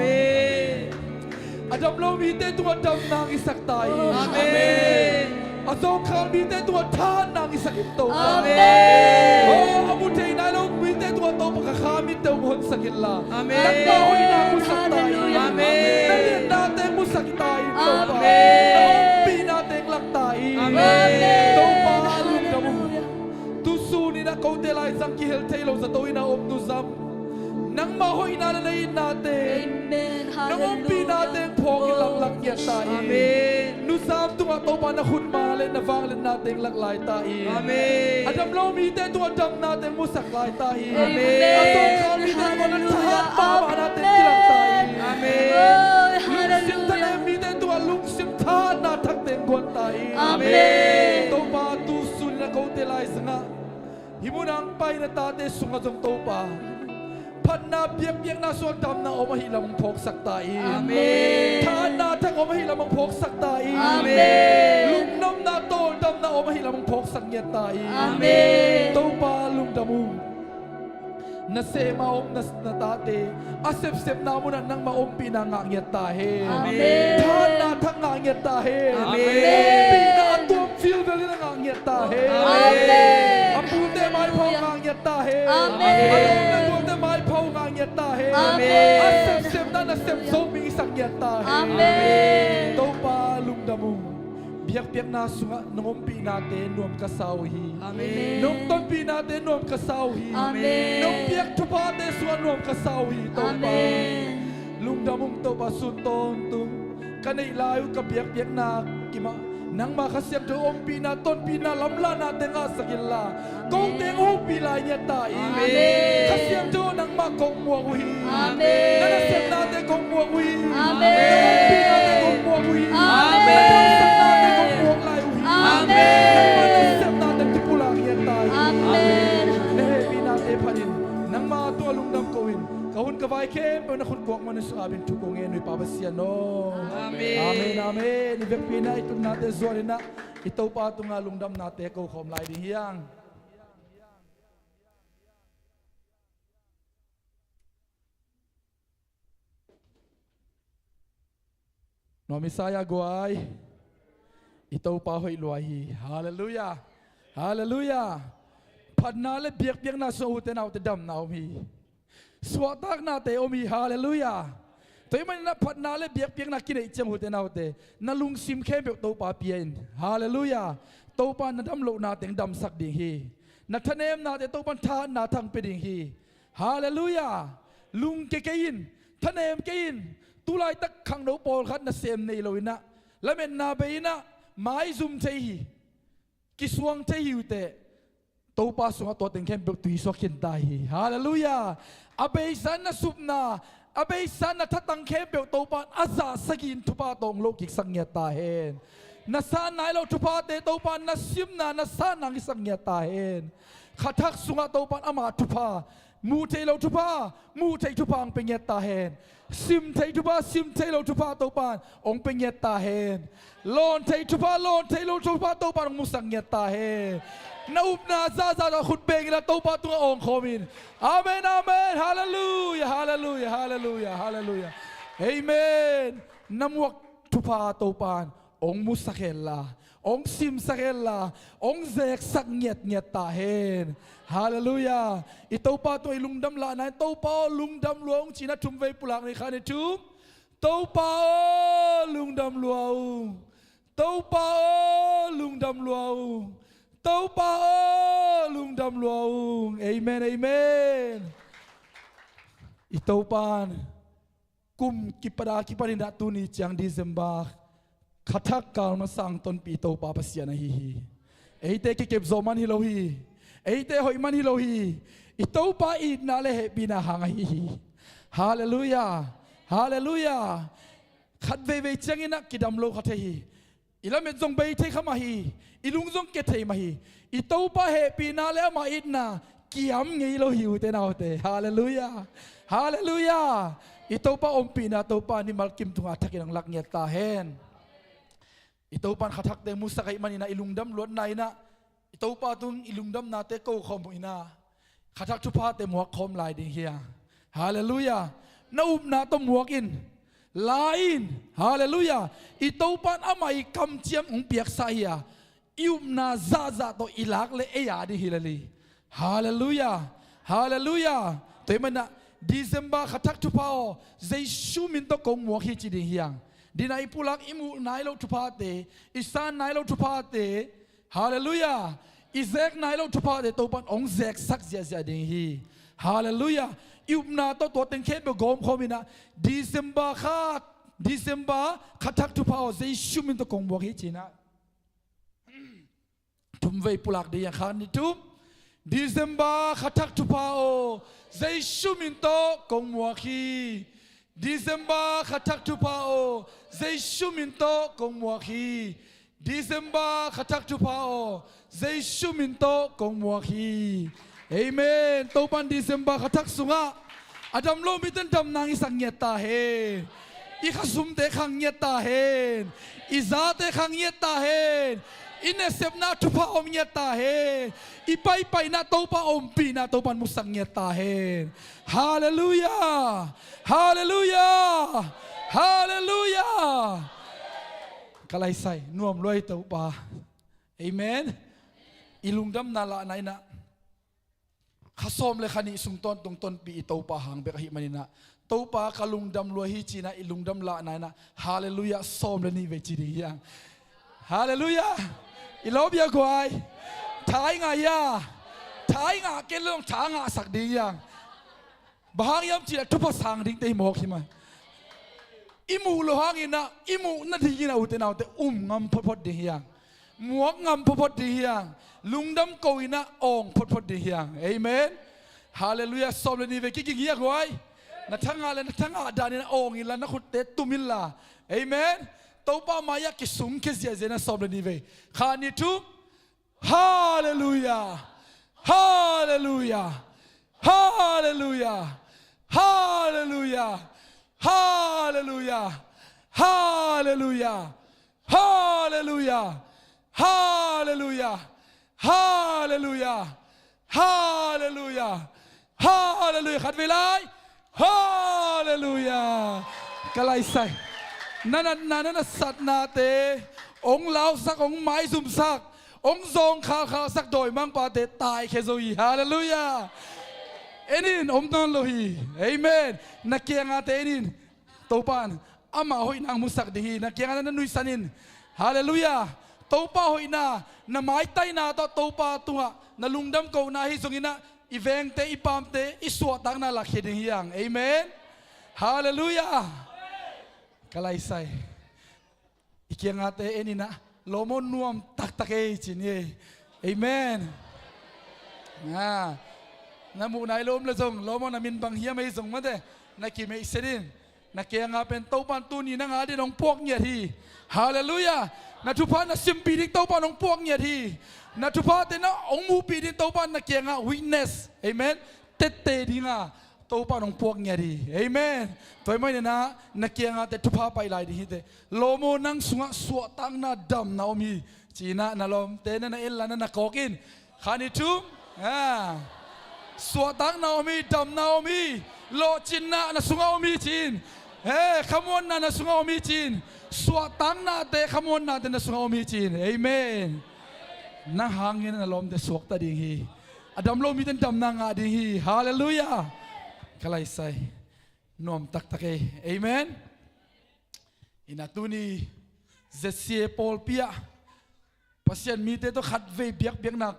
Adam lo mite tu adam nang isak tayo. Amen. Asong kal mite tu tan nang isak ito. Amen. Oh, amutay na lo mite tu ato pagkakamit daw mo sa kila. Amen. Nagdahoy na mo sa tayo. Hallelujah. Amen. Nalin natin mo sa tayo. Amen. Naumpi natin lang tayo. Amen. Ito pa alun ka mo. Tusunin na kau telay sang kihel tayo sa tawin na omnuzam. Nang mahoy na nalayin natin. Amen. Nang umpi natin pogin lang lakyat tayo. Amen. Nusam tumataw pa na hunmalin na vanglin natin laklay tayo. Amen. Adam lomite tu adam natin musaklay tayo. Amen. Atong kamite mo na tahan pama natin kilang tayo. Amen. Oh, Lungsim hallelujah. tayo mite tu lungsim tahan na takten guan tayo. Amen. Ito pa tusun na kau telay sa nga. Himunang pay na tate sungasong to pa. Pan na biyak na suwagdam na o mahilang poksak tayo. Amen. Tahan natin o mahilang poksak tayo. Amen. Lumnam na tol dam na o mahilang poksak niya tayo. Amen. Ito pa lumdamu. Nasema om nas natate. Asep-sep na mo na nang maumpi na ngangit tayo. Amen. Tahan natin ngangit tayo. Amen. Pinaatom feel gali na ngangit tayo. Amen. Ang punte may pao ngangit tayo. Amen. Anong nagpunte may pao ngangit tayo. Amen. Asep-sep na nasep zombie isang ngit tayo. Amen. Ito pa lumdamu. Biyak-biyak na sunga nungumpi natin nuam kasawhi. Amen. Nung tonpi natin nuam kasawhi. Amen. Nung biyak tupate sunga nuam kasawhi. Ito pa. Amen. Lumdamong to pa sunton tung. Kanay layo ka biyak-biyak na kima. Nang makasiyang to umpi na tonpi na lamla natin nga sa kila. Kung ting umpi la niya tayo. Amen. Kasiyang to nang makong muawi. Amen. Nanasip natin kong muawi. Amen. Umpi natin kong muawi. Amen. Nanasip natin kong muawi. Amen. Nanasip natin tipulang yan tayo. Amen. Nehebi natin pa rin. Nang mga tuwalong namkawin. Kahun kawai kem, pero nakunkuwak mo na sa aming tukongin. May papasya, no? Amen. Amen, amen. Ibig pina itong natin zuwalin na. Ito pa itong lungdam natin. Ikaw kumlay din hiyang. No, Misaya guay. Ito pa ho'y luwahi. Hallelujah. Hallelujah. Padnale biyak-biyak na suhutin ako dam na umi. Swatak natin umi. Hallelujah. To'y man na padnale biyak-biyak na kinaitsam hutin ako te. Nalungsim kebyak to pa piyan. Hallelujah. To pa nadamlo natin damsak dinghi. Natanem natin to pa tahan natang pedinghi. Hallelujah. Lung kekayin. Tanem kayin. Tulay tak kang no pol kat na sem na ilawin na. Lamen na bayin na. Mai zoom tahi. Kiswang tahi ute. Tau pa sunga to ating kembek tu iswa kintahi. Hallelujah. Abay san na supna. Abay san na tatang kembek tau pa asa sagin tupa tong lokik sangyatahin. Nasana ilaw tupate tau pa nasim na nasana ng isangyatahin. Katak sunga tau pa ama tupa. Mutay ilaw tupa. Mutay tupa ang pingyatahin. Sim tay tupa, sim tay lo tupa topan, ong pengyetahin. Lon tay tupa lo tupa topan ong musang nyetahin. Naup na zaza na khutbeng na topa tunga ong komin. Amen, amen, hallelujah, hallelujah, hallelujah, hallelujah. Amen. Namuak tupa topan, ong musakela, ong sim sakela, ong zek sak nyetahin. Hallelujah. Ito pa ito ay lungdam la na. Ito pa lungdam luang China tumvay pulang ni kanitum. Ito pa lungdam luang. Ito pa lungdam luang. Ito pa lungdam luang. Amen, amen. Ito pa kum kipanin datu ni Chiang December. Katak ka masang ton pi ito pa pasya na hihi. Ite kikip zoman hilohi. Eite hoy man hilohi. Ito pa idnale binahangahi. Hallelujah. Hallelujah. Khatve changina kidamlo khatehi. Ilamet zong bay te khamahi. Ilungzong ketei mahi. Ito pa he pinale ma idna kiam ngilohi ute naute. Hallelujah. Hallelujah. Ito pa ompina to pa ni Malkim tunga takin ang laknyat tahen. Ito pa khatak te musa kay manina ilungdam luat na ina. Ito pa itong ilungdam natin ko ina. ขัดทักทุพาเตหมวกคมลายดิ่งเฮียฮาเลลูยานาอุบนาต้มหมวกอินลายอินฮาเลลูยาอีโตปันอามาอีคำเจียมองเปียกใส่ยาอิอุบนาซาซาโตอิลักเลเอียดิฮิลลีฮาเลลูยาฮาเลลูยาตัวมันนะดิเซมบาขัดทักทุพาเจชูมินโตกงหมวกฮิจิดิ่งเฮียดินายปุลักอิมูนายโลทุพาเตอิสานนายโลทุพาเตฮาเลลูยาอิเซกนายโลทุพาเตโตปันองเซกสักเสียเสียดิ่งฮีฮาเลลูยาอิบนาตัวเต็งเข้มเบกอมคอมินะดิเซมบาขัดทักทุพาเจชูมินโตกงหมวกฮิจินะทุมเวปุลักเดียขันนิทุมดิเซมบาขัดทักทุพาเจชูมินโตกงหมวกฮีดิเซมบาขัดทักทุพาเจชูมินโตกงหมวกฮีดิเซมบาขัดทักทุพาเจชูมินโตกงหมวกฮีเอเมนตัวปันดิเซมบาขัดทักสุงะอาดัมโลมิตันดำนางอิสังเงตาเฮอีขสุมเตขังเงตาเฮอีซาเตขังเงตาเฮอินเนเซบนาทุพาอมเงตาเฮอีไปนาตัวปาอมปีนาตัวปันมุสังเงตาเฮฮาเลลูยาฮาเลลูยาฮาเลลูยากะไลใส่นวมรวยตัวปาเอเมนอีลุงดำนาละไหนนะข้าซ้อมเลยคันนี้สุงต้นตรงต้นปีตัวปาหางเบกหิมันนะตัวปาขลุงดำรวยฮิจีนะอีลุงดำละไหนนะฮาเลลูยาซ้อมเลยนี่เวจีดียังฮาเลลูยาอีลบยากวายท้ายงายาท้ายงาเกลื่องท้างาสักดียังบางยามจีทุบสังดิ้งเตยหมอกใช่ไหมอิมูโลหางินะอิมูนาทีกินะอุตนาแต่งำพอดดียังหมวกงำพอดดียังลุงดำโกยนะองพอดดียังเอเมนฮาเลลูยาสอบเลยนี่เวกิกิยากไว้นัทงาเลยนัทงาดานี่นะองอิละนักขุดเตตุมิลลาเอเมนตัวป้ามายากิสุงกิเสียเจนะสอบเลยนี่เวขานิทุฮาเลลูยาฮาเลลูยาฮาเลลูยาฮาเลลูยาฮาเลลูยาฮาเลลูยาฮาเลลูยาฮาเลลูยาฮาเลลูยาฮาเลลูยาฮาเลลูยาขัดเวลาฮาเลลูยากะไลใส่นั่นสัตนาเตองเหลาสักองไม้ซุ่มสักองทรงข้าสักโดยมังปาเตตายเคโซอีฮาเลลูยาเอ็นินอมนอนโลฮีเอเมนนักเกียงอาเตนินตัวปานอามาหอยนางมุสักดีนักเกียงอานั้นนุยสันินฮาเลลูยาตัวป้าหอยนาไม้ไตนาตัวป้าตัวนาลุงดำโกนาฮิสงินะอีเวงเตอีปามเตอีสวดตังนาลักเฮดิงยังเอเมนฮาเลลูยากะไลใส่อีเกียงอาเตเอ็นินะโลมอนนวมตักเอจินเยเอเมนน้ำมูนายลมละจงลมนามินบางเฮียไม่ส่งมาเด้นักกิไม่เสดินนักเกียงอาเป็นเต้าปันตูนี่นังอาดิน้องพวกเนี่ยทีฮาเลลูยานัทุพานัสิมปีดิเต้าปันน้องพวกเนี่ยทีนัทุพาเตนะองมูปีดิเต้าปันนักเกียงอาวินเนสเอเมนเตเตดิงาเต้าปันน้องพวกเนี่ยทีเอเมนตัวไม่เนี่ยนะนักเกียงอาเตทุพาไปไล่ดิฮิเตโลโมนังสุงะสวตังนาดำนาอมีจีน่านาลมเตนะนาเอลลานะนักกินขานิทุมสวตังนาอมีดำนาอมีโลจินนาสุงะอมีจีนขมวนนาสุงะอมีจีนสวตังนาเตขมวนนาเตนาสุงะอมีจีนเอเมนนั่งหางเงินนาลมเตสวกตาดิ่งฮีอดัมโลมีเตนดำนางอาดิ่งฮีฮาเลลูยากะไลใส่นอมตักเอเมนอินาตุนีเจสีปอลเปียพัศยันมีเตตัวขัดเวเบียกนัก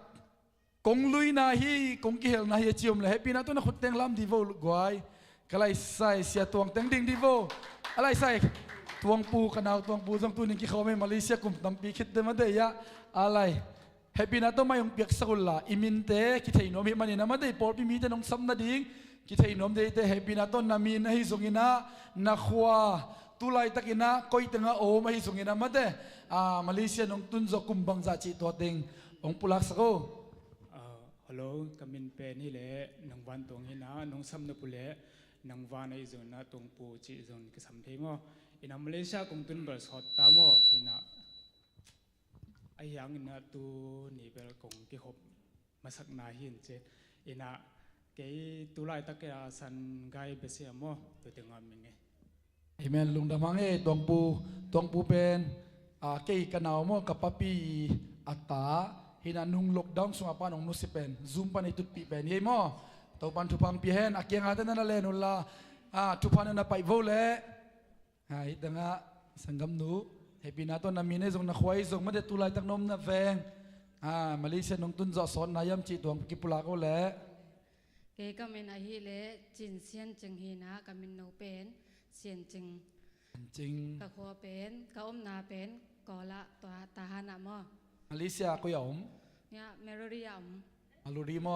กงลุยนาฮีกงกิเฮลนาฮีจิมเลยให้ปีนั้นตัวนักขุดเต็งลำดีโวกวยกะไลใส่เสียตวงเต็งดิ่งดีโวอะไรใส่ตวงปูขนาวตวงปูจงตัวนี้กี่เขาไม่มาเลเซียกุมตั้มปีคิดเดิมมาเดียอะไรให้ปีนั้นตัวไม่ยงเปียกสกุลละอิมินเตคิดให้น้องมีมันนี่นะมาเดียปอลปีมีแต่น้องซ้ำนาดิ่งคิดให้น้องเดียแต่ให้ปีนั้นตัวนามีนะฮิสุกินะนักขวาตุไลตะกินะก้อยตึงอาโอมาฮิสุกินะมาเดียมาเลเซียน้องตุนจกุมบังจัดจิตตัวเต็งองปุลักสกุลฮัลโหลกำมินเป็นนี่แหละนังวันตรงนี้นะน้องซ้ำนับปุเล่นังวันไอ้ส่วนนะตรงปูจีส่วนก็สำเทมอินามาเลเซียคงตุนบริษัทตามอินาไอ้ยังอินาตัวนี่เป็นคงที่หบมาสักนาหินเจอินา เกยตุลายตะเกียสันไกเบเสียมอตัวเต็งอามิงเง เอเมนลุงดำมังตวงปูเป็นเกยกันเอาโมกับปะปีอัตตาหินานุงล็อกดาวน์สุงอาปานองนุสิเป็นซูมปันitut piเป็นเยมอตัวปันทุพังเปียนอาเกียงอาเตนันเลนุลลาทุพันนันไปโวเลฮิตังะสังกัมนูเฮปินาตัวนามินซงนักควายซงมาเดตุลายตักนมนาแฟงมาเลเซียนงตุนจอสอนนายมจีตวงกิปุลาโกเล เกกามินอาฮิเลจินเซียนจึงฮีนะกามินโนเป็นเซียนจึง จริง กะคัวเป็นกะอมนาเป็นกอละตัวตาหานามอ มาเลเซียก็ยอม เนี่ยเมโลดี้อ่ำ อาลูรีมอ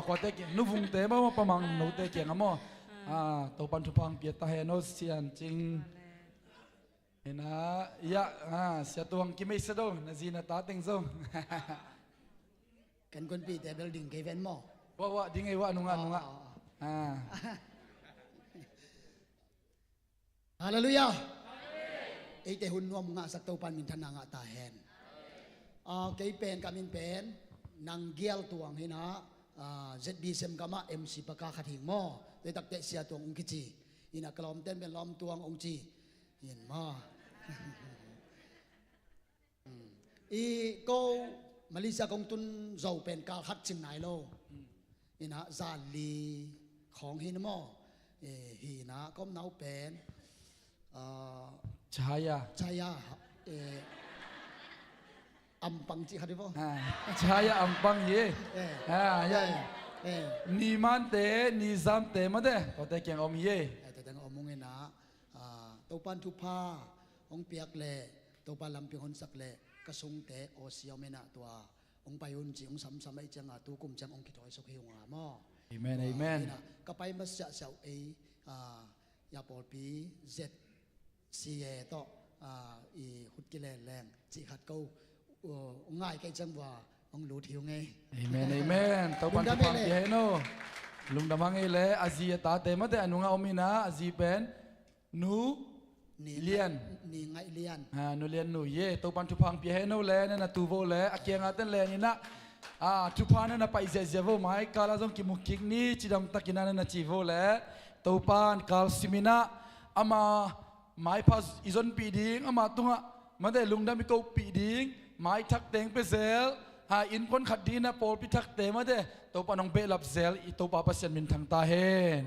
ก็เตกินุฟุงเตมาประมังนูเตกิงอมตัวปันทุพังเปียตาเฮโนเซียนจริงเห็นนะยะเสียตัวงกิไม่สะดงนาจีนาตาเต็งซง กันคนปีแต่เบลดิ่งเกเวนหมอ ว่าดิ้งไงว่านุ่งนุ่งฮาเลลูยาไอแต่หุ่นนวมงาสักตัวปันมินทนางตาแหนเกยเป็นกามินเป็นนางเกียลตัวงเห็นนะZB เซมกามา MC ปากกาขัดหิงหม้อเลยตักเตะเสียตัวองค์จีอินักลอมเต้นเป็นลอมตัวองค์จีเห็นมาอีโกมาเลเซียกงตุนเจ้าเป็นการฮัดจิงไหนโลอินะซาลีของหินหม้อหินะก็น้าเป็นชายา ชายาอัมปังจีฮัดดิบชายาอัมปังเย่นีมันเตนีซามเตมาเด้ก็แต่เก่งอมเย่แต่ดังอมงเงนะตัวปันทุพาองเปียกเล่ตัวปันลำเปียกคนสักเล่กระสุงเตโอเซียวเมนะตัวองไปอุนจีองซ้ำไอจังตัวกุมจังองคิดถอยสุขหิวงามอเอเมนเอเมนก็ไปมาเสียเสียวยาปอดปีเจ็ดซีเอต่ออีหุดกิเลนแรงจีขัดเก้าง่ายใกล้จังว่าองรู้ทิวไงเอเมนเอเมนตัวปันทุพังเปียโนลุงดำมังเอเลอาซีตาเตมาเตอนุงาอมินาอาซีเป็นนูเลียนนี่ไงเลียนนูเลียนนูเย่ตัวปันทุพังเปียโนเลนั่นตูโวเลอาเกียงอาเตนเลนี่นะทุพานั่นไปเจโวไมกาลาซงกิมุกิกนี่จิดำตะกินันนั่นจีโวเลตัวปันกาลซิมินะอามาไม่พัสอิจอนปีดิ้งอามาตุงะมาเดลุงดำมิโกปีดิ้งไม่ทักเต็งเปเซลอินคนขัดดีนะโปลพิทักเตมาเดตัวปนองเบลับเซลตัวปาปัสยันมินทางตาเฮน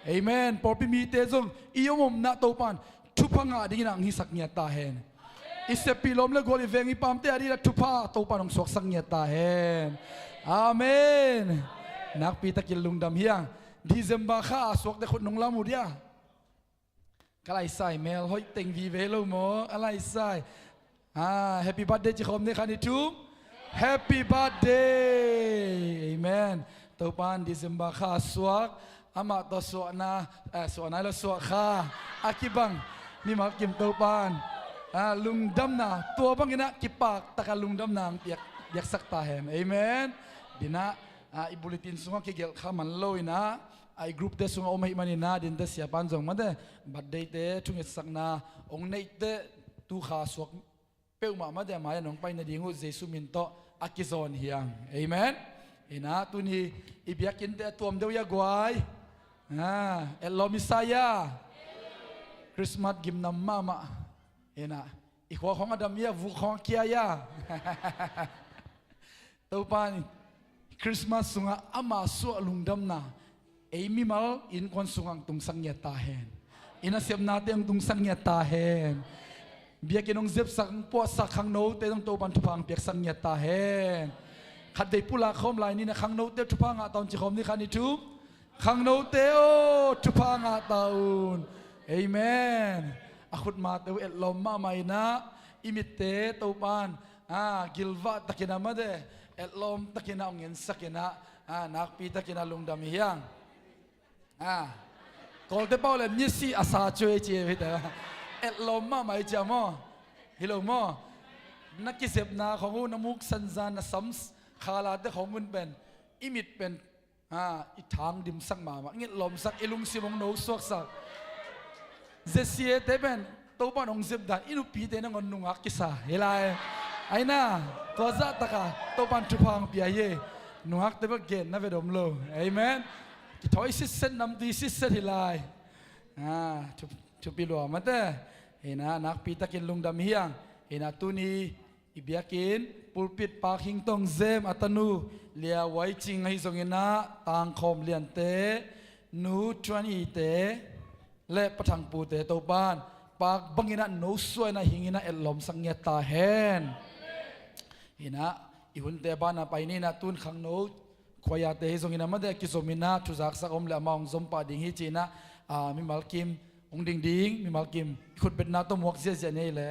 เอเมนโปลพิมีเตจงอียมมนะตัวปันทุพังอาดีนังฮิสักเนียตาเฮนอิสเซปิลมเลโกลิเวงอีปามเตอาดีละทุพาตัวปนองสวกสักเนียตาเฮนอาเมนนักปีตะกิลลุงดำเฮียงดิเซมบาข้าสวกเดคนนงลามุดยากะไรใส่เมลหอยเต็งวีเวโลโมอะไรใส่แฮปปี้บัตเดย์จิคอมในคันนี้ทุกHappy birthday, Amen. Tupan Disember kha suak, amat to suak na lo suak kha. Akibang ni mak kim tupan. Lungdam na, tua bang ina kipak taka lungdam na piak sak tahen. Amen. Dina ibulitin sunga kigel kha manlo ina. Ai group de sunga omai manina din de siapan jong made. Birthday te tungit sak na ong nei te tu kha suak Peu mama de maya nong pai na dingu Jesu minto akizon hiang. Amen. Ina tu ni ibiakin te tuam deu ya guai. Elo misaya. Christmas gim na mama. Ina ikwa khong adam ya vu khong kia ya. Tau pan Christmas sunga ama su lungdam na. Amy mal in kon sungang tungsang ya tahen. Ina siap nate ang tungsang ya tahen. Biar kinong zip sang po sa khang no te dong to ban tupang piak sang nya ta hen khat dei pula khom lai ni na khang no te tupang a taun chi khom ni khani tu khang no te o tupang a taun amen akhut ma te el lom ma mai na imit te to pan gilwa takina ma de el lom takina ngin sakina nak pi takina lungdam hiang kol te paul ni si asa chue che vitaเอลลมมาไม่จำมั้งฮิโลมนักกิจเสพนาของอุณมุกสันจานะซัมส์ขาลาเดของมันเป็นอิมิดเป็นอีทางดิมสักมาเงี้ยลมสักอิลุงซิมงโนสวกสักเจสซี่เตเป็นตัวปนองเซบดานอินุปีเตนังอนนุงอักกิสาเฮลัยไอ้น่าตัวจัตตะกาตัวปันทุพังปียเย nuak te ba gen na ve dom lo amen ki thoi sit set nam ti sit set hilai chu pi lo ma te ina nak pi takin lungdam hiang ina tuni ibiakin pulpit parking tong zem atanu lia wai ching hai zongina tang khom lian te nu twani te le pathang pu te to ban pak bangina no suai na hingina elom sangya ta hen ina ihun te bana paini na tun khang no khoya te zongina ma de kisomina thuzak sak om le among zom pa ding hi china mi malkim ong ding ding mi malkim khut bet na to mok zia zia nei le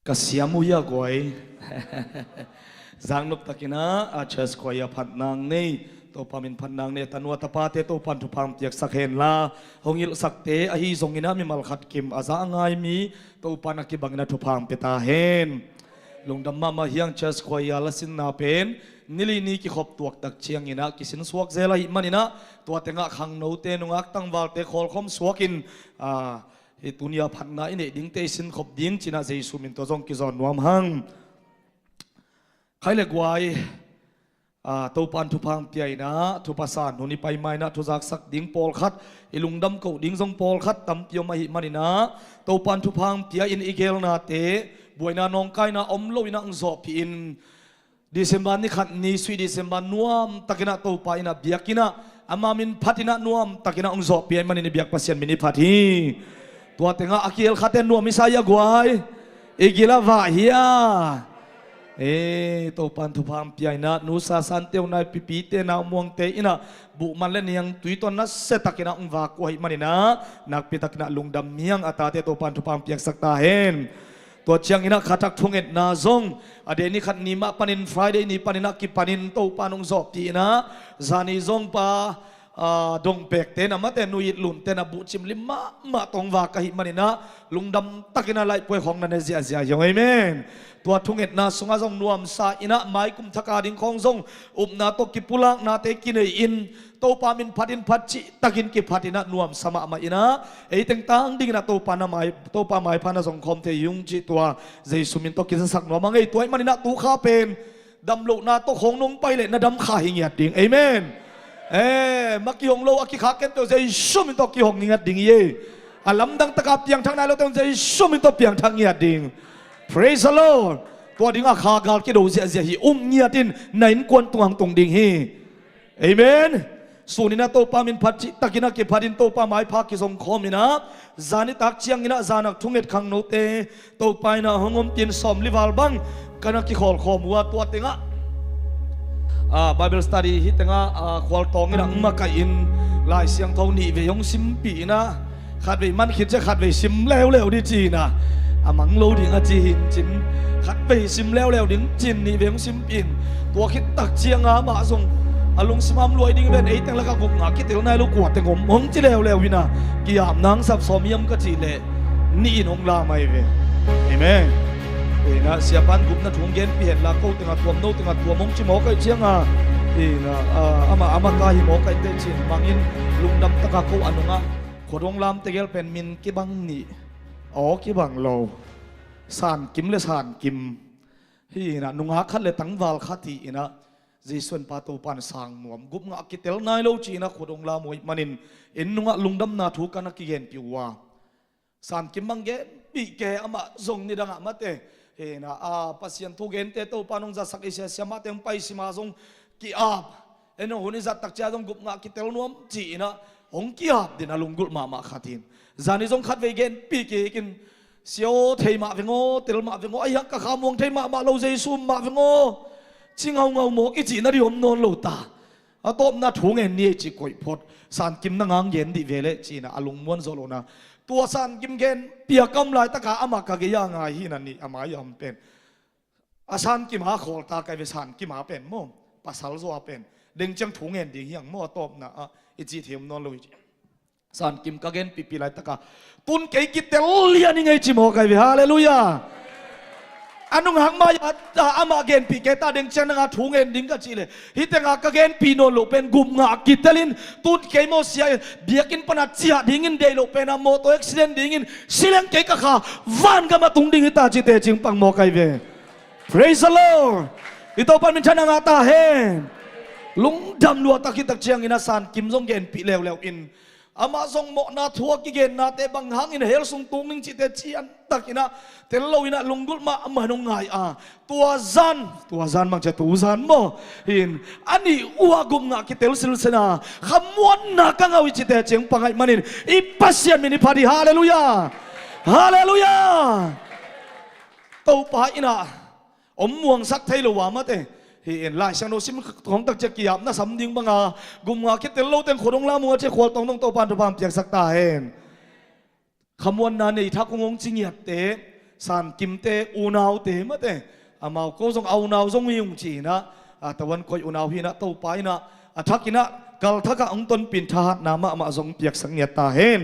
กเสียมุยกวยจังนบตะกินะอาเชสกวยพันนางนี่ตัวปามินพันนางเนี่ยตันวัตปาเตตัวพันทุพังเปียกสักเห็นลาหงยิลสักเตอหิทรงอินะมีมัลขัดกิมอาซาง่ายมีตัวปานักกิบังนะทุพังเปตาเห็นลงดำมาเฮียงเชสกวยละสินนาเป็นนิลินีกิขบตัวตักเชียงอินะกิสินสวกเซลาหิมันอินะตัวเตงะขังโนเตนุงักตั้งวาลเตคอลคอมสวกินตุนยาพันนาอินดิ้งเตสินขบดิ้งจินะเจสุมินตัวจงกิจอนนวมหังใครเล็กไว้ตัวปันทุพังเปียนะทุภาษาหนุนี่ไปไม่นะทุจักสักดิ้งปอลคัดอิลุงดำเขาดิ้งทรงปอลคัดตั้มเปียวมาหิมันนะตัวปันทุพังเปียอินอีเกลนาเตบวยนานองไกนะอมโลวินะอุซอพีอินดิเซมบันนี่ขัดนี่สุยดิเซมบันนัวมตะกินะตัวไปนะเบียกินะอามามินพัทินะนัวมตะกินะอุซอพีอินมันนี่เบียกพัศยันมินิพัทีตัวเต็งอาคิลขัดเตนัวมิสายกวยอีกิลาวาฮิยาตัวปันทุพังปีนะนุสาสันเตียวนายปีเตนะมวงเตอินะบุมันเล่นยังตุยตอนนั้นเสตักนะอุวากุยมันนะนักพิทักษ์นะลุงดำเมียงอาตาเตตัวปันทุพังปีสักตาเห็นตัวเชียงอินะขัดทักทุงเอ็ดนาซงอเดนี่ขัดนิมาปันินฟรายเดย์นี่ปันินักกิปันินตัวปันองซอบตีนะซานิซงปาดงเปกเตนะมาเตนุยลุนเตนะบุจิมลิมาตรงวากะหิมันนะลุงดำตักนะไล่ป่วยของนันเซียเซียยังไงเมนตัวทุงเอ็ดนาสงอาซงนวมสาอินะไม้กุมทักาดิงของซงนาตกิปุลังนาเตกินอินตัวปามินพัดินพัดจิตักินกิพัดินะนวมสมามาอินะเต็งตังดิ่งนะตัวปานาไม้ตัวปาไม้พันนะสงคมเตยุงจิตัวเจสุมินตกินสักนวมมังไอตัวมันนะตัวข้าเป็นดำโลนาตัวของนงไปเลยนะดำขาหิงเงียดดิ่งเอเมนมักกี่หงโลอากิขาเก็นตัวใจชุ่มตัวกี่หงเงียดดิ่งเย่ลำดังตะกับเพียงทางไหนเราต้องใจชุ่มตัวเพียงทางเงียดดิ่ง praise the Lord ตัวดิ่งอาขากาลกิโดเสียเสียฮีเงียดินในนกวนตัวหังตรงดิ่งฮีเอเมนส่วนนี้นะตัวปามินพัดจิตกินักเก็บพัดินตัวปาไม้พักกิสงคอมินะจานิตักเชียงอินะจานักทุ่งเอ็ดขังโนเตตัวไปนะหงอมตินสอมลิวาลบังกันนักกิขอลขอมัวตัวเต็งะBible study ฮิตงะควอลตองนะมาไกอินลายเสียงเท่านี้เวยงซิมปีนะขัดเวมันคิดจะขัดเวซิมแล้วดิจีนะมังโลดิงจีหินจินขัดเวซิมแล้วดิงจินนี่เวยงซิมปีนตัวคิดตักเชียงมาส่งลุงสมามรวยดิงเวนตั้งแล้วก็งงคิดเดี๋ยวนายลูกกวดแต่งมงจีแล้ววินะกี่ยามนางสับสมยมก็จีเล่นี่นงลาไม่เวเห็นไหมนะเสียปันกุมนะทุ่งเย็นเปลี่ยนละเขาตึงตัวโน้ตึงตัวมงชิมอกไอเชียงนะอามาตาหิมอกไอเตชินมังอินลุงดำตะกะเขาอันนงะขดวงลำเตเกลเป็นมินกิบังนี่กิบังโลสานกิมเลสานกิมนะนุงฮักขัดเลตั้งวาลขัดที่นะจีส่วนปาตูปันสังนวมกุมงะกิเตลนายโลจีนะขดวงลำมวยมันอินนุงะลุงดำนาถูกกันนักเย็นปิวะสานกิมบังเกปีแกอามาทรงนี่ดังอามาเตนะpasien tu gente tu panong za sak isia siama teng pai sima zong ki ap eno huni za tak cha zong gup nga ki tel nuam chi na hong ki ap din alung gul ma khatin zani zong khat ve gen pi ki kin sio thei ma vengo tel ma vengo ai ka kha mong thei ma lo jesu ma vengo ching ngau mo ki chi na ri om non lo ta atop na thung en ni chi koi phot san kim na ngang yen di vele chi na alung mon zo lo naตัวสันกิมเกนเปียกกำลายตะกาอามาคาเกียงไงฮีนันนี่อามายอมเป็นอาสันกิมหาขอลตาไกเวสันกิมหาเป็นโม่ปัสสาวะเป็นเด้งจังถุงเงินดีอย่างโม่ตบนะอิจิเทียมนอนลุยสันกิมกาเกนปีลายตะกาตุนเกยกิเตลเลียนี่ไงจิโมไกเวฮาเลลูยาอันนุ่งหังมาอามาเกนปีเกตาเด้งจังงาถุงเงินดิ้งกันจีเลยฮิตงากาเกนปีโนโลเป็นกุมงากิเตลินตุนเกยโมเสียเบียกินปนัดเสียดิ้งินเดโลเป็นโมโตเอ็กซิเดนดิ้งินสิเลงเกยกะขาวันกันมาตุงดิ้งตาจิเตจิงปังโมไกเว Praise the Lord อิโตปันมินชนะงาตาเฮลุงดำลัวตะคิตักเชียงอินาสานกิมซงเกนปีเลวอินอามาทรงโมนาทัวกิเกนนาเตบังหังอินเฮลซุงตุงมิงจิเตจีอันตักอินะเตลโลอินะลุงกุลมาอมานงไงตัวซันมังจะตัวซันโมอินอันนี้อัวกุมงากิเตลสิลเซนาขมวนนักงาวิจิเตเจงปังไงมันอินอีปัสยานมินิพาดีฮาเลลูยาฮาเลลูยาตัวป้าอินะอมม่วงสักไทยลวามาเตเห็นลายช่างโนซิมของตักจะกี่ยามน่าสำดิงบังกุมงาคิดเตลโลเต็งขดงลามัวเจ้าขวดตรงตัวปานตัวปามเปียกสักตาเห็นขมวนนาในทักงงจิงเงียบเต สานกิมเตอูนาวเตมะเตอามาก็ส่งเอานาวส่งยุงจีนะตะวันคอยอูนาวหินะเต้าไปนะทักกินะกัลทักองตนปินทหัดนามะมาส่งเปียกสังเงียตาเห็น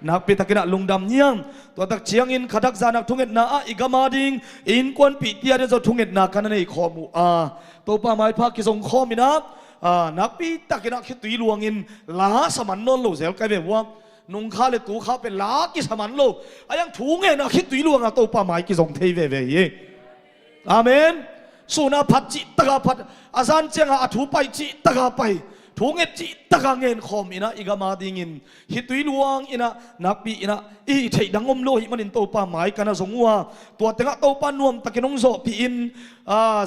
นักปิทักกินะลุงดำเนียงตัวตักเชียงอินขัดักจานักทุ่งเอ็ดนาอีกามาดิงอินควนปีเตียเดจะทุ่งเอ็ดนากันในข้อมูตัวป้าไม้พักกิส่งข้อมินะนักปีตักกินะคิดตุยลวงอินลาสมันนนโลเซลไกเบว่านุ่งข้าเลยตัวข้าเป็นลากิสมันโลยังถูงเงินคิดตุยลวงตัวป้าไม้กิส่งเทเวเวเยอาเมนสุนัขพัดจิตกาพัดอาจารย์เจ้าอาถูไปจิตกาไปถูงเอจิตกาเงินคอมอินะอีกามาดิงินฮิตุยลวงอินะนักปีอินะอีเทดังอมโลหิมันอินโตป้าไม้กันนะสงวัวตัวเต็งโตป้านวมตะกินงโซปีอิน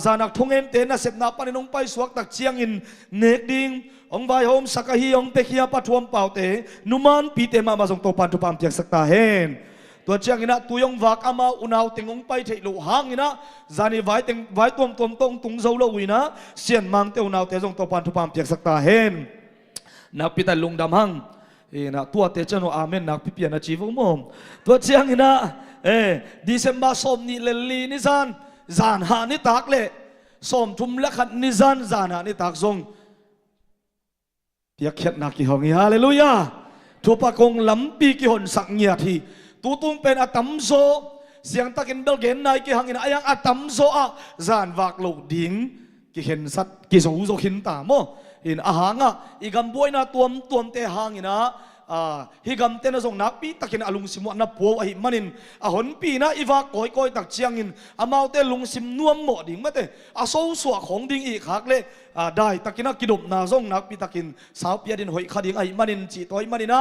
จานักทงเอ็นเตนะเสพนาปานินงไปสวกตักเชียงอินเนกดิงองใบโฮมสักฮีองเปคียปัทวมเป่าเตนุมันปีเตมาส่งโตปานทุปามเปียกสักตาเฮนตัวเชียงอินะตัวยงวักอามาอุณาวเต็งงไปเทลุหางอินะจานีไว้เต็งไว้ตัวตรงตุงโซโลวินะเสียนมังเตอุณาวเตส่งโตปานทุปามเปียกสักตาเฮนนักพิจารลุงดำหังนะตัวเตจโนอาเมนนักพิเปียนะจีวงมอมตัวเชียงอินะดิเซมบาสมนี่เลลีนิซานจานหานิตักเลสมทุมละขัดนิซานจานหานิตักทรงเปียกเข็ดนักกี่หงฮาเลลูยาทุปกงลำปีกี่หนสักเงียทีตูตุงเป็นอัตัมโซเสียงตะกินเบลเกนนายกี่หังอินะยังอัตัมโซจานวักลูกดิ่งกี่เห็นสัตกี่สูโซขินตามโมอินอาหางอีกำบวยนะตัวมเตหางอินะฮิกำเตนะส่งนักปีตะกินอลุงสิมวนับผัวอหิมันินหนปีนะอีวากก้อยตักเชียงอินอามาเตลุงสิมนวมหมดดิ่งมาเตโซสวของดิ่งอีกหักเลยได้ตะกินกิดมนาส่งนักปีตะกินสาวเปียดินหอยขดิ่งอหิมันินจีตัวหิมันินะ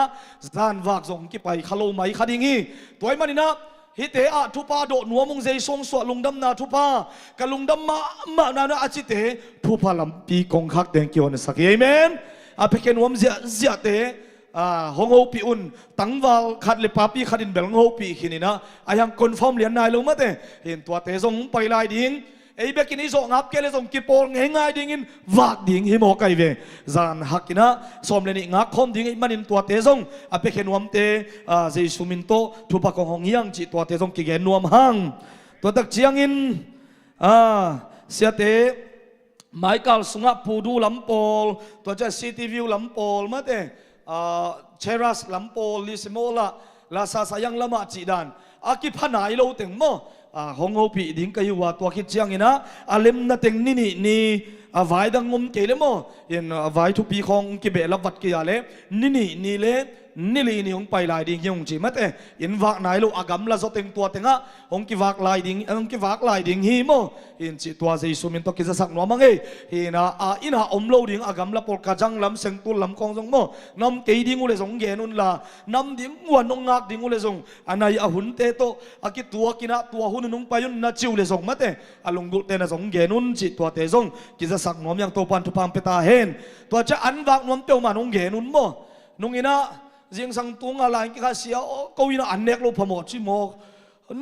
จานวากส่งกี่ไปขโลไมขดิ่งอีตัวหิมันินะฮิเตอะทุปาโดหนัวมงเจซงสวลุงดำนาทุปากะลุงดำมานานาอาจิเตทุปาลำปีกงคักแดงเกี่ยวในสักเอเมนอาเพเกนวมเสียเตฮงโฮปีอุนตั้งวาลขัดเลปาปีขัดินเบลงโฮปีขินีนะอายังคอนฟอร์มเลียนนายลงมาเตเห็นตัวเตซงไปลายดิ่งไอ้เบกินี่ส่งอับเกลส่งกิปองง่ายดิ่งอินวากดิ่งฮิโมไกเวจานฮักกินะสมเลนิงักคอมดิ่งมันอินตัวเตซงอาเพเคนวมเตเจสุมินโตทุปากองหงยังจีตัวเตซงกิเกนวมหังตัวตักเชียงอินเสียเตไมเคิลสุงะปูดูลำโพลตัวจะซีทีวิวลำโพลมาเตเชรัสลำโพลลิสโมลาลาซาสยังละมาจีดานอากิพนายโลเต็งโมฮงโฮปีดิ่งก็อยู่ว่าตัวคิดเชียงอินะอาเลมนาเต็งนี่ไว้ดังงมเกลโมยันไว้ทุกปีของกิเบลับวัดกิยาเลนี่เลนี่ลีนี่องไปลายดิ่งยงจีมัดยันวักนายโลอากำละโซเต็งตัวเต็งองกิวักลายดิ่งฮีโมยันจีตัวเจสุมินโตกิจะสักนัวมังฮินะอินะอมโลดิ่งอากำละปอลกาจังลำเซงตุลลำคองจงโมน้ำเกยดิ่งอุเลสงเกนุนละน้ำดิ่งวันองงักดิ่งอุเลสงอันไหนหุ่นเตโตอากิตัวกินะตัวหุ่นนุ่งไปยุนนาจิวเลสงมัดอลงกุเตนะสงเกนุนจีตัวเตซงกิจะสักนัวยังโตปันทุพามเปตาเฮนตัวจะอันวักนวมเปียวมานงเกนุนโมนงอินะเสียงสังตุงอะไรกิข้าเสียก็วินาอันเนกโลพมอชิโม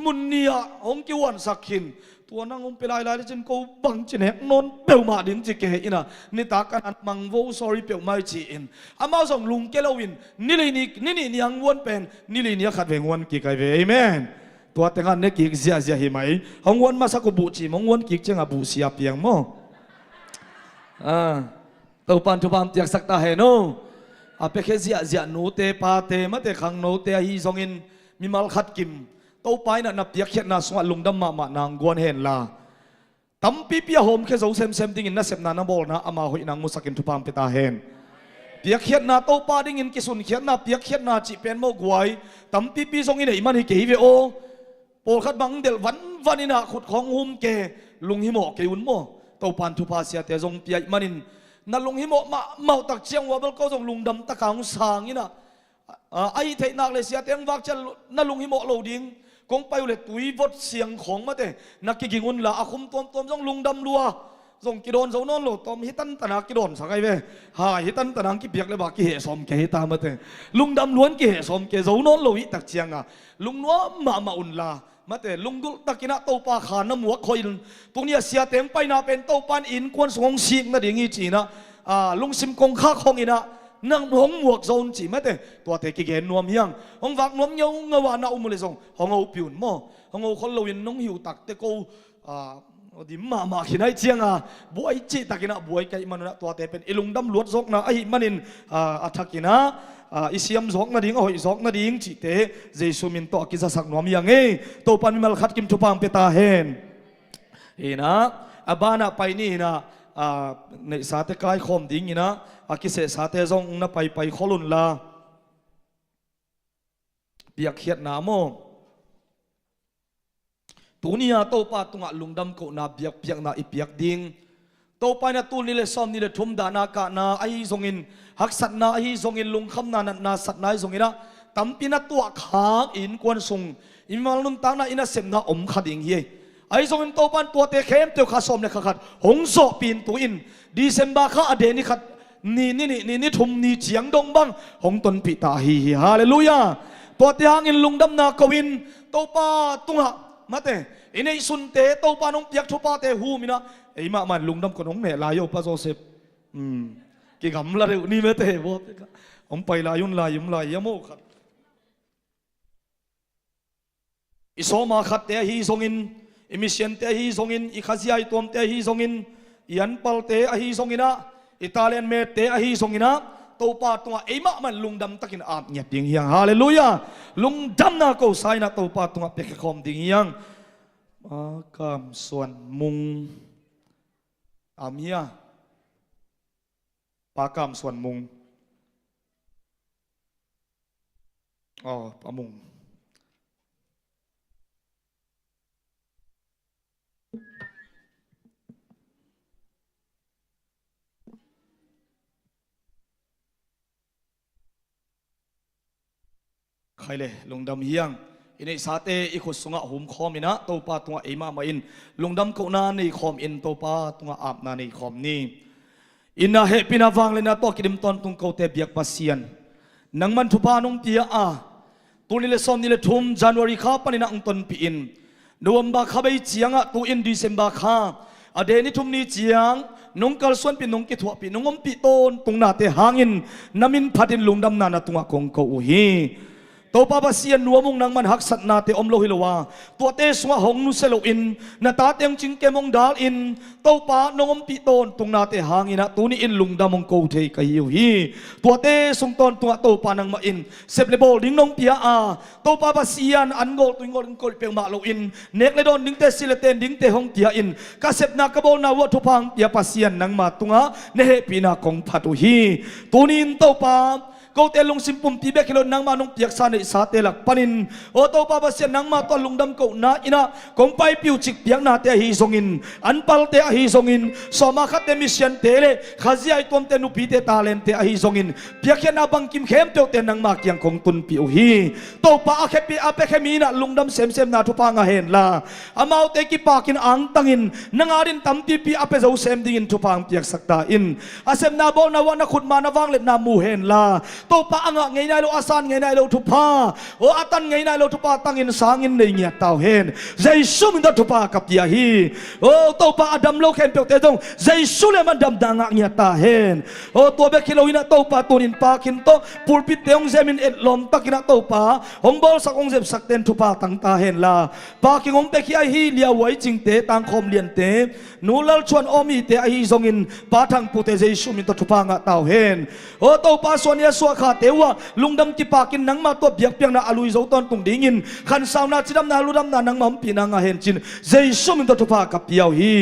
มุนเนียองกิวันสักขินตัวนั่งองเปลายจนกูบังจินเฮกนนเปียวมาดิ่งจิเกอินะนี่ตากันมังโว sorry เปียวไม่จีอินอามาส่งลุงเกลวินนี่เลยนี่ยังวนเป็นนี่เลยนี่ขัดเวงวนกิไกเวเอเมนตัวแต่งานเนกิกเสียเห็นไหมห้องวนมาสักบุจีมองวนกิกเจ้าบุเสียเปียงโมตัวปันทุบามเตียกสักตาเฮโนอาเปเคเสียโนเตปาเตมาเตขังโนเตฮีซงอินมีมัลขัดกิมตัวไปน่ะนับเตียกเขียนน่ะสวดลุงดำมานางกวนเห็นละตั้มปีเปียโฮมแค่เซมดิ่งอินน่ะเสพนานาบอลนะอามาหุยนางมุสกินทุบามเปตาเฮนเปียกเขียนน่ะตัวปาดิ่งอินกิสุนเขียนน่ะเปียกเขียนน่ะจีเป็นโมกวยตั้มปีซงอินไอ้มันฮิเกยเวโอโปขัดบังเดลวันนี่น่ะขุดของหุมเกลุงฮิโมเกยุนโมตัวปันทุพาเสียเตซงเปียมันอินนั่นลุงฮิโมมาเมาตักเชียงว่าเบลก็ส่งลุงดำตะกางสางนี่นะไอ้เทนักเลยเสียเตียงวักจะนั่นลุงฮิโมโลดิ่งกงไปเลยตุยวดเสียงของมาเตนักกิงุนละอาคุมตัวส่งลุงดำรัวส่งกิโดนส่งนอนโลตอมฮิตันตะนักกิโดนสักไงเว้ฮิตันตะนักกิเปียกเลยบากิเหสมเกฮิตามาเตลุงดำล้วนกิเหสมเกส่งนอนโลวิตักเชียงลุงนัวมาอุนละมาแต่ลุงกุตะกินะโตปาขาน้ำหัวคอยตรงนี้เสียเต็มไปนะเป็นโตปานอินควนสงสิงนะเดี๋ยวงี้จีนะลุงซิมกงข้าคงอินะ นังหงหมวกโซนจีไม่เตตัวเตกิเกนนวมยังหงวักนวมเยาเงาวานาอุมเลยส่งหงเอาผิวมั่วหงเอาคนเราเห็นน้องหิวตักเตกูดิมาขินให้เชียงบวยจีตักินะบวยไก่มันนะตัวเตเป็นอิลุงดำลวดซกนะไอ้มันนินอัฐกินะอิเซียมซกนะดิ้งหอยซกนะดิ้งจีเตเจสุมินโตกิจะสักนวมยังเอ้ตัวปันมิมัลขัดกิมทุปังเปตาเฮนนะอาบานะไปนี่นะในสาเตกายคอมดิ้งนะอากิเสสาเตซงนะไปขลุนลาเปียกเขียดนาโมตัวนี้โตปาตุงะลุงดำกูนาเปียกนาอีเปียกดิ้งโตไปนะตัวนี้เลยซ้อมนี่เลยทุ่มดานากะนาไอซงอินหักสัตนาไอซงอินลุงคำนาสัตนาไอซงอินนะตั้มปีนะตัวขาอินกวนซุงอิมาลุนตังนะอินะเสมนาอมขัดอิงเย่ไอซงอินโตปันตัวเตเข้มเตียวขาสมเลยขัดหงโซปีนตัวอินดีเซมบาข้าอเดนี่ขัดนี่ทุ่มนี่เจียงดงบังหงตนปิตาฮีฮาเลลูยาตัวเตียงอินลุงดำนากวินโตปาตุงะมาเตอินไอสุนเตโตปานงเปียกทุปาเตหูมินะไอมามันลุงดำคนงเนี่ยลายโยปะโซเซฟกี่คำละเร็วนี่ไม่เตะบอสผมไปลายุนลายุมลายยโมขัดอิโซมาขัดเตะฮีซงอินอิมิเชนเตะฮีซงอินอิคาซิไอตัวมเตะฮีซงอินยันปัลเตะฮีซงอินะอิตาเลียนเมเตะฮีซงอินะโตปาตัวไอมามันลุงดำตะกินอาบเนี่ยดิ่งยังฮาเลลูยาลุงดำน่ากูใส่นะโตปาตัวเป็กคอมดิ่งยังกามส่วนมุงอามียปากามส่วนมุงปามุงใครเลยลุงดำเฮียงอินไอสาเตอีขุสงะหุมคอมินะโตปาตัวไอมาอินลุงดำกูนาในคอมอินโตปาตัวอาบนาในคอมนี้อินนาเฮปินาวังเลยนะตัวกิดมตอนตุงเขาเตเบียกปัสเซียนนังมันทุพานงเตียตัวนี้เลยซ้อมนี่เลยทุ่มจันวารีข้าปนินะองตนปีอินนวมบาข้าไปเจียงตัวอินดีเซมบาข้าอเดนิทุ่มนี้เจียงนงกัลส่วนปีนงกิถวปีนงอมปีโตนตุงนาเตหางินนามินพัดินลุงดำนานาตุงะกงเขาอุฮีโตปาบาเซียนนัวมุงนังมันหักสัตนาเตอมโลหิลวาตัวเตสวะหงนุเซโลอินนาตาเตียงจิงเกมงดาลอินโตปานงอมปีโตนตุงนาเตหางินะตัวนี้อินลุงดามงโกเทกยิวฮีตัวเตสงตอนตัวโตปานังมาอินเซบเลโบดิ้งนงเปียโตปาบาเซียนอันโกตุงโกงโกเปียงมาโลอินเนกเลดอนดิ้งเตซิเลเตนดิ้งเตหงเตียอินกาเซบนากะโบนาวัตุพังเปียปาเซียนนังมาตุงะเนเฮปีนากงพัตุฮีตัวนี้อินโตปาก็เตลุงสิมปุ่มตีเบกลนังมานุงเปียกสานสาเตลักปนินโอโตปาบาเซียนังมาตอนลุงดำกูนาอินะคงไปปิวจิกเปียกนาเตฮีซงอินอันปัลเตฮีซงอินสมาคัตเตมิเชียนเตเลขจีไอตัวเตนุปีเตตาเลนเตฮีซงอินเปียกแค่นาบังกิมเข้มเตวเตนังมาเกียงคงตุนปิวฮีโตปาอาเคปีอาเปเคมีนะลุงดำเซมนาทุปางาเห็นลาอามาเตกิปากินอังตังอินนังอารินตัมปีปีอาเปเจ้าเซมดิ่งทุปางเปียกสักตาอินอาเซมนาโบนาวันนักขุดมานาวังเล็นามูเห็นลาโตปาอังไงนายโลอาสันไงนายโลทุพาโออาตันไงนายโลทุพาตั้งอินสางอินในเงียตาวเห็นใจสุ่มดัทุพากับยาฮีโอตัวปาอดัมโลเข็มเปียกเตจงใจสุ่มเลยมันดำดังเงียตาเห็นโอตัวเบกิโลอินะตัวปาตัวนินปาคินโตปูปิดเตียงเซมินเอ็ดลมตักินะตัวปาองบอลสักองเซบสักเต็นทุพาตั้งตาเห็นลาปาคิงองเบกิไอฮีเลียไว้จริงเตตั้งคอมเลียนเตนูลัลชวนอมีเตไอฮีซงอินปาทังปูเตใจสุ่มอินทุพางะตาวเห็นโอตัวปาส่วนยาสัวขาเตวะลุงดำกิปากินนังมาตัวเบียกเปียงนาอลุยโจตอนตุงดิ่งินขันสาวนาจิดำนาลุดำนานังมัมปีนังอาเห็นจินเจสุมินตัวทุพากับเปียวฮี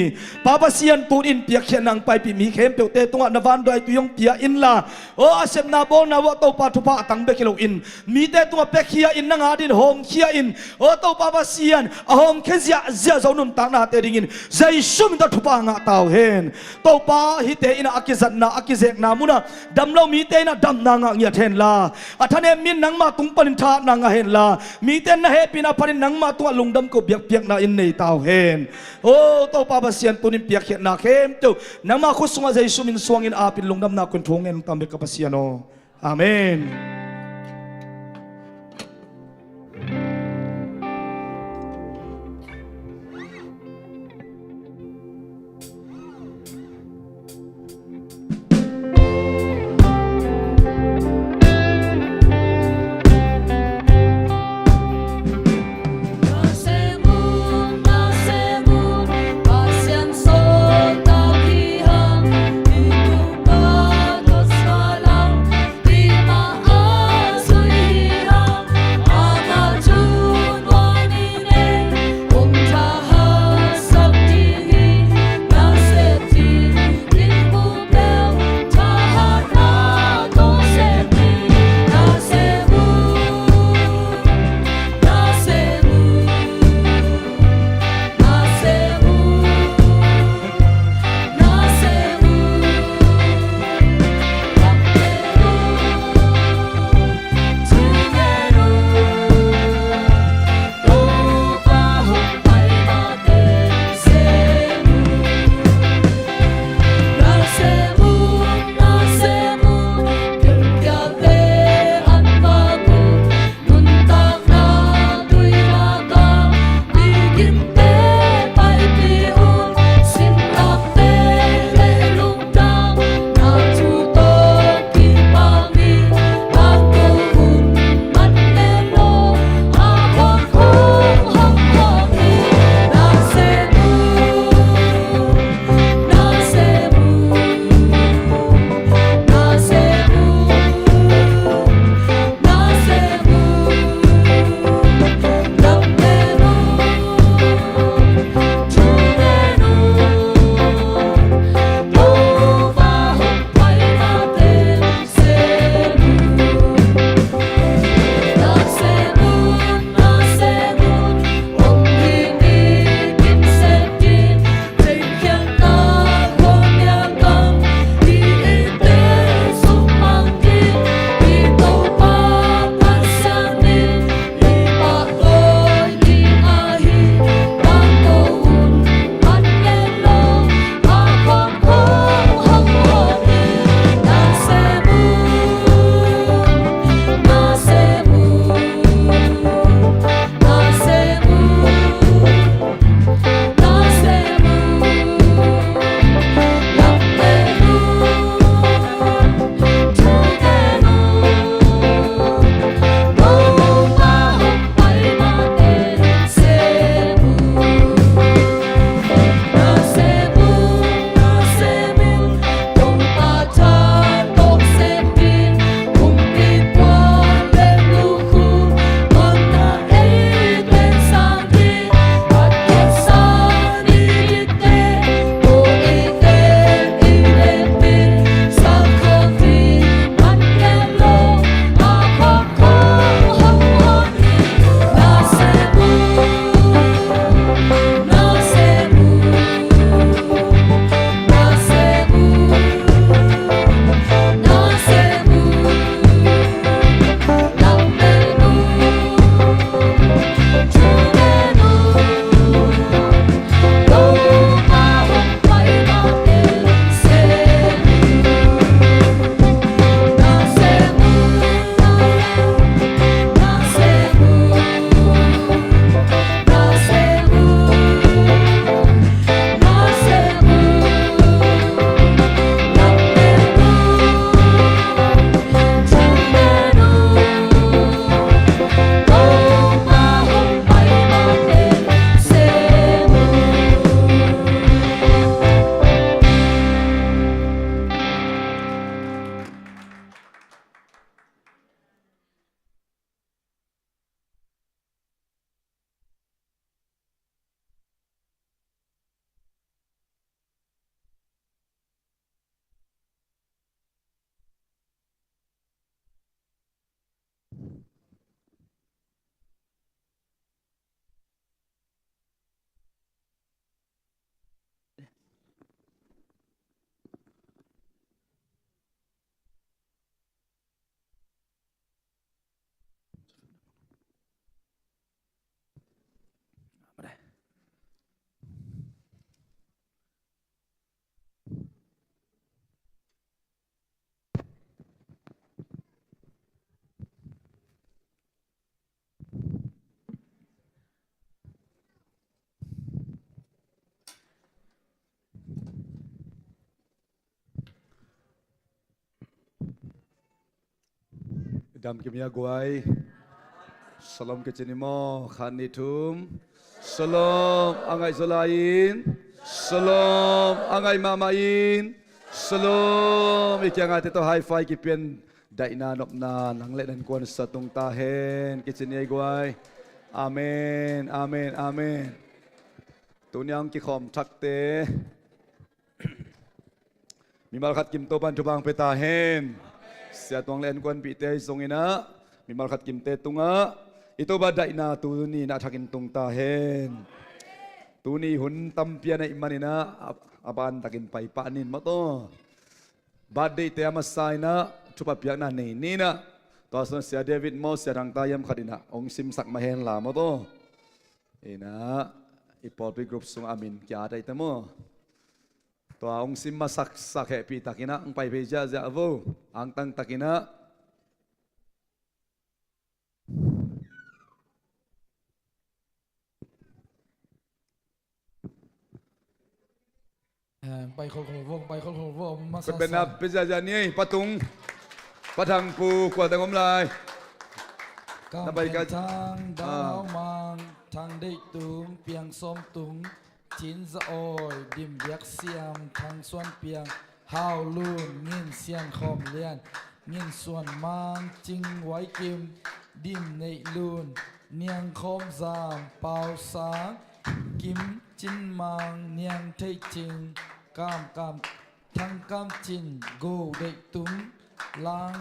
ปาปาเซียนตูอินเปียกเขียนนังไปปีมีเข้มเปียวเตตุงนวันดอยตุยงเปียอินลาโออาเซมนาโบนาวะตัวปาทุพาตังเบกิโลอินมีเตตุงเปกเขียอินนังอาดินหงเขียอินโอตัวปาปาเซียนหงเคเซียเซียโจนุนตังนาเตดิ่งินเจสุมินตัวทุพางะตาวเห็นตัวปาฮิเตอินอากิซันนาอากิเซกนามุนะดำเรามีเตนะดำนางะเงียเทนลาอัธเนมินนังมาตุงปนินทานังเห็นลามีเต้นนะเฮปินาปนินนังมาตัวลุงดำก็เบียกเปียกนาอินในตาวเห็นโอ้ตัวปาบาเซียนตุนินเปียกเห็นนาเข้มตัวนังมาคุสงะใจสุมินสวงอินอาปินลุงดำนาคุณทงเงินตามเบกบาเซียโนอาเมน dam kimia guai Salam kecinimo khanitum Salam angai zolain Salam angai mamain Salam ikyang ate to high five kipian daina nop na nang le dan kuan sa tung tahen kiciniai guai Amen amen amen Tunyang ki khom thakte Mimal khat kim to pan tubang petahen sia tuang len kuan pi te songina mimal khat kim te tunga ito badai na tuni na thakin tung tahen tuni hun tampia na imanina aban takin pai panin mo to badai te amasai na chupa piak na nei ni na to so sia David mo sia rang tayam khadina ong sim sak mahen la mo to ina ipol pi group sung amin kya dai te mo to ong sim masak sak he pi takina ang pai beja ja avo ang tang takina Pai khol vong masa. Benap beja ja ni patung patang pu kwa tangom lai Kam Nabai tang dao mang tang dei tum piang som tung chin za oi dim biak siam tang suan piang hao lun ngin sian khom lian ngin suan mang ching wai kim dim nei lun niang khom zam pao sang kim chin mang niang thei ching cam thang cam chin go dei tum lang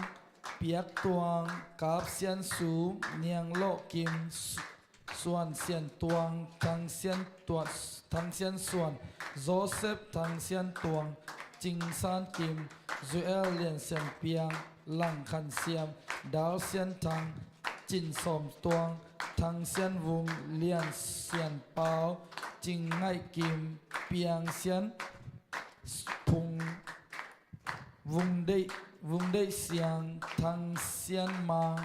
piak tuang kap sian su niang lo kim suan sian tuang thang sian suan Joseph thang sian tuang Ching san kim Zuel lian sian piang lang khan siam dao sian thang chin som tuang thang sian vung lian sian pao Ching ngai kim piang sian phung vung dei siang thang sian mang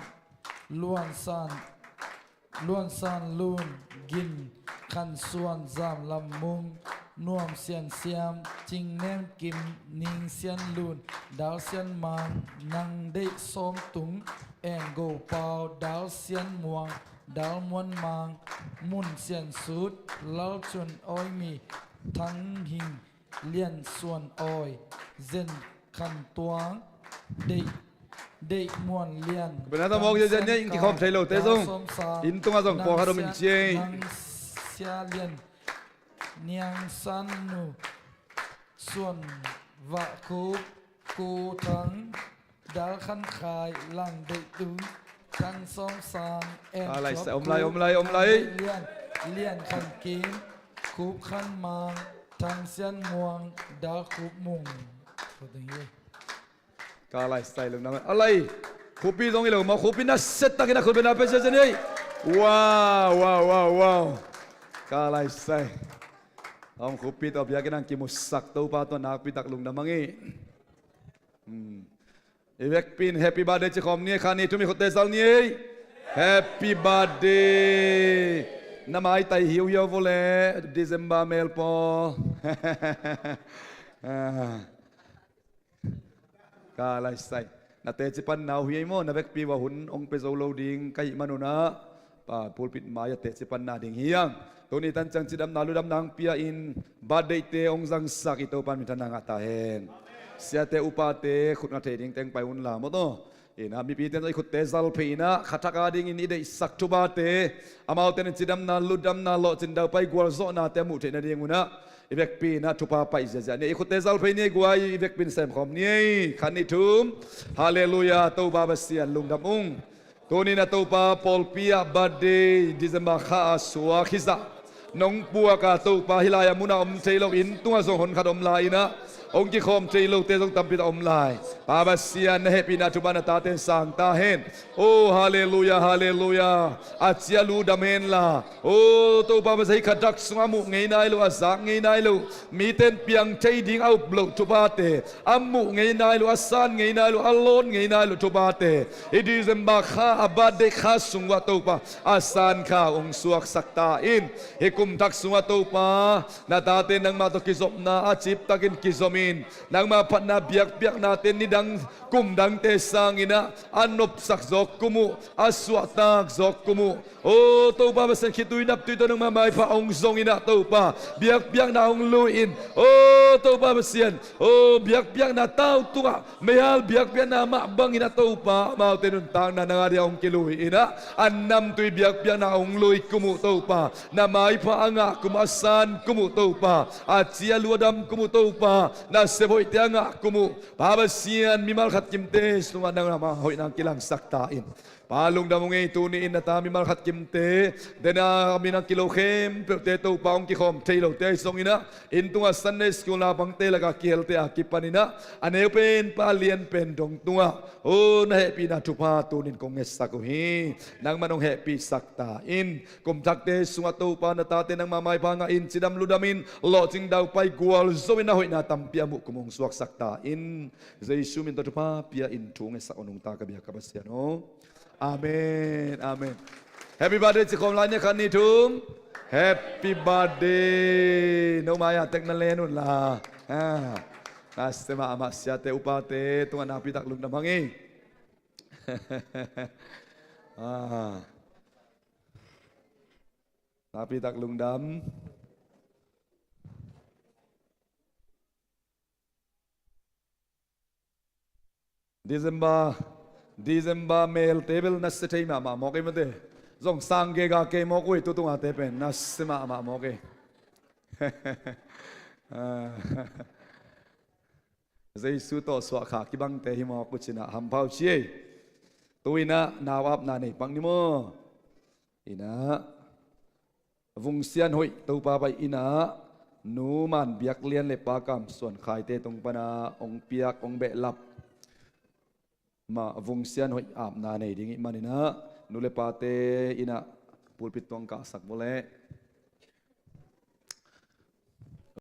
luan san lun gin khan suan zam lam mung nuam sian siam ching nem kim ning sian lun dal sian mang nang dei som tung en go pao dal sian muang dal muan mang mun sian sut lal chun oi mi thang hing lian suan oi zen khan tuang dei muan lian Benata mo je nya ing ki khom thai lo te song in tunga song po harom in che nang sia lian niang san nu suan va ku thang dal khan khai lang dei tung thang som sang en Alai chop sa ku, om lai lian khan kim kup khan mang thang sian muang dal kup mung ka lai style long na alai khupi dong ilo ma khupi na set takina khul bena pesa je nei wow ka lai style Om khupi to biakin ang kimusak to pa to nak pitak lung namangi Evek pin happy birthday chi khom ni khani tumi khote sal ni happy birthday namai tai hiu yo vole December mail po ka lai sai na te chi pan nau hi mo na vek pi wa hun ong pe zo lo ding kai manuna pa pulpit maya te chi pan na ding hiang Tuni tan chang chidam nalu dam nang pia in birthday te ong jang sak ito pan mitan nga ta hen sia te upate khut na the ding teng pai un la mo to ina mi pi ten ai khut te zal phe ina khataka ding in ide sak tu ba te amau ten chidam na lu dam na lo chin dau pai gwal zo na te mu the na ding una ivek pi na tu pa pai ja ne khut te zal phe ni guai ivek pin sem khom ni khani thum hallelujah to ba ba sian lung dam ung Tuni na to pa Paul Pia birthday December kha suwa khiza nong pua ka to pa hilaya muna thailong in tunga so hon khat lai na ong ki khom thailo te jong tampit lai pa ba sian na happy na tu bana ta ten sang ta hen oh hallelujah achia lu damen la oh to pa ba sai khadak sunga mu ngei nai lu azak ngei nai lu mi ten piang chei ding au blo tu ba te ammu ngei nai lu asan ngei nai lu alon ngei nai lu tu ba te it is emba kha abade kha sungwa to pa asan kha ong suak sakta in kum tak sunga to pa na ta te nang ma to kizop na achip takin kizom damin nang mapat na biyak-biyak natin ni dang kumdang tesang ina anop sakzok kumu aswatag zok kumu o to pa basan kituin up tuito ng mamay pa ong zong ina to pa biyak-biyak na ong luin o to pa basian o biyak-biyak na tao tunga mayal biyak-biyak na mabang ina to pa mau tinuntang na nangari ong kiluhi ina anam tuy biyak-biyak na ong luy kumu to pa na may pa anga kumasan kumu to pa at siya luwadam kumu to pa na seboy tianga kumu pabasian mimal kat kimtes tumadang na mahoy ng kilang saktain palong damong ituniin na tami malkat kimte dena kami ng kilochem teto paong kikom telo tesong ina intunga Sunday school na pang telaga kiel te akipanina anepen palien pendong tunga o na happy na tupa tunin kong esakuhi nang manong happy saktain kumtakte sungato pa na tate ng mamay pangain sidam ludamin lodging daw pay gual zoin na hoy na tampia mo kumong suwak saktain Jesu min tupa pia intung esa onong takabia kabasiano Amen, amen. Happy birthday si Komlanya kan nitum. Happy birthday. No maya tek na lenun la. Nasema amak siate upate tuan api tak lung namangi. Api tak lung dam. December mail table na sa tayo mama mo kay mate. Zong sangge ga kay mo ko ito tunga tepen nas mama mo kay. Zay suto swa ka kibang te himo ko sina hampaw siye. Tuina nawap na ni pang nimo. Ina vungsian hoy to papay ina numan biak lian le pakam son khai te tong pana ong piak ong belap ma vungsian hoi ap na nei dingi manina nule pate ina pulpit tong ka sak bole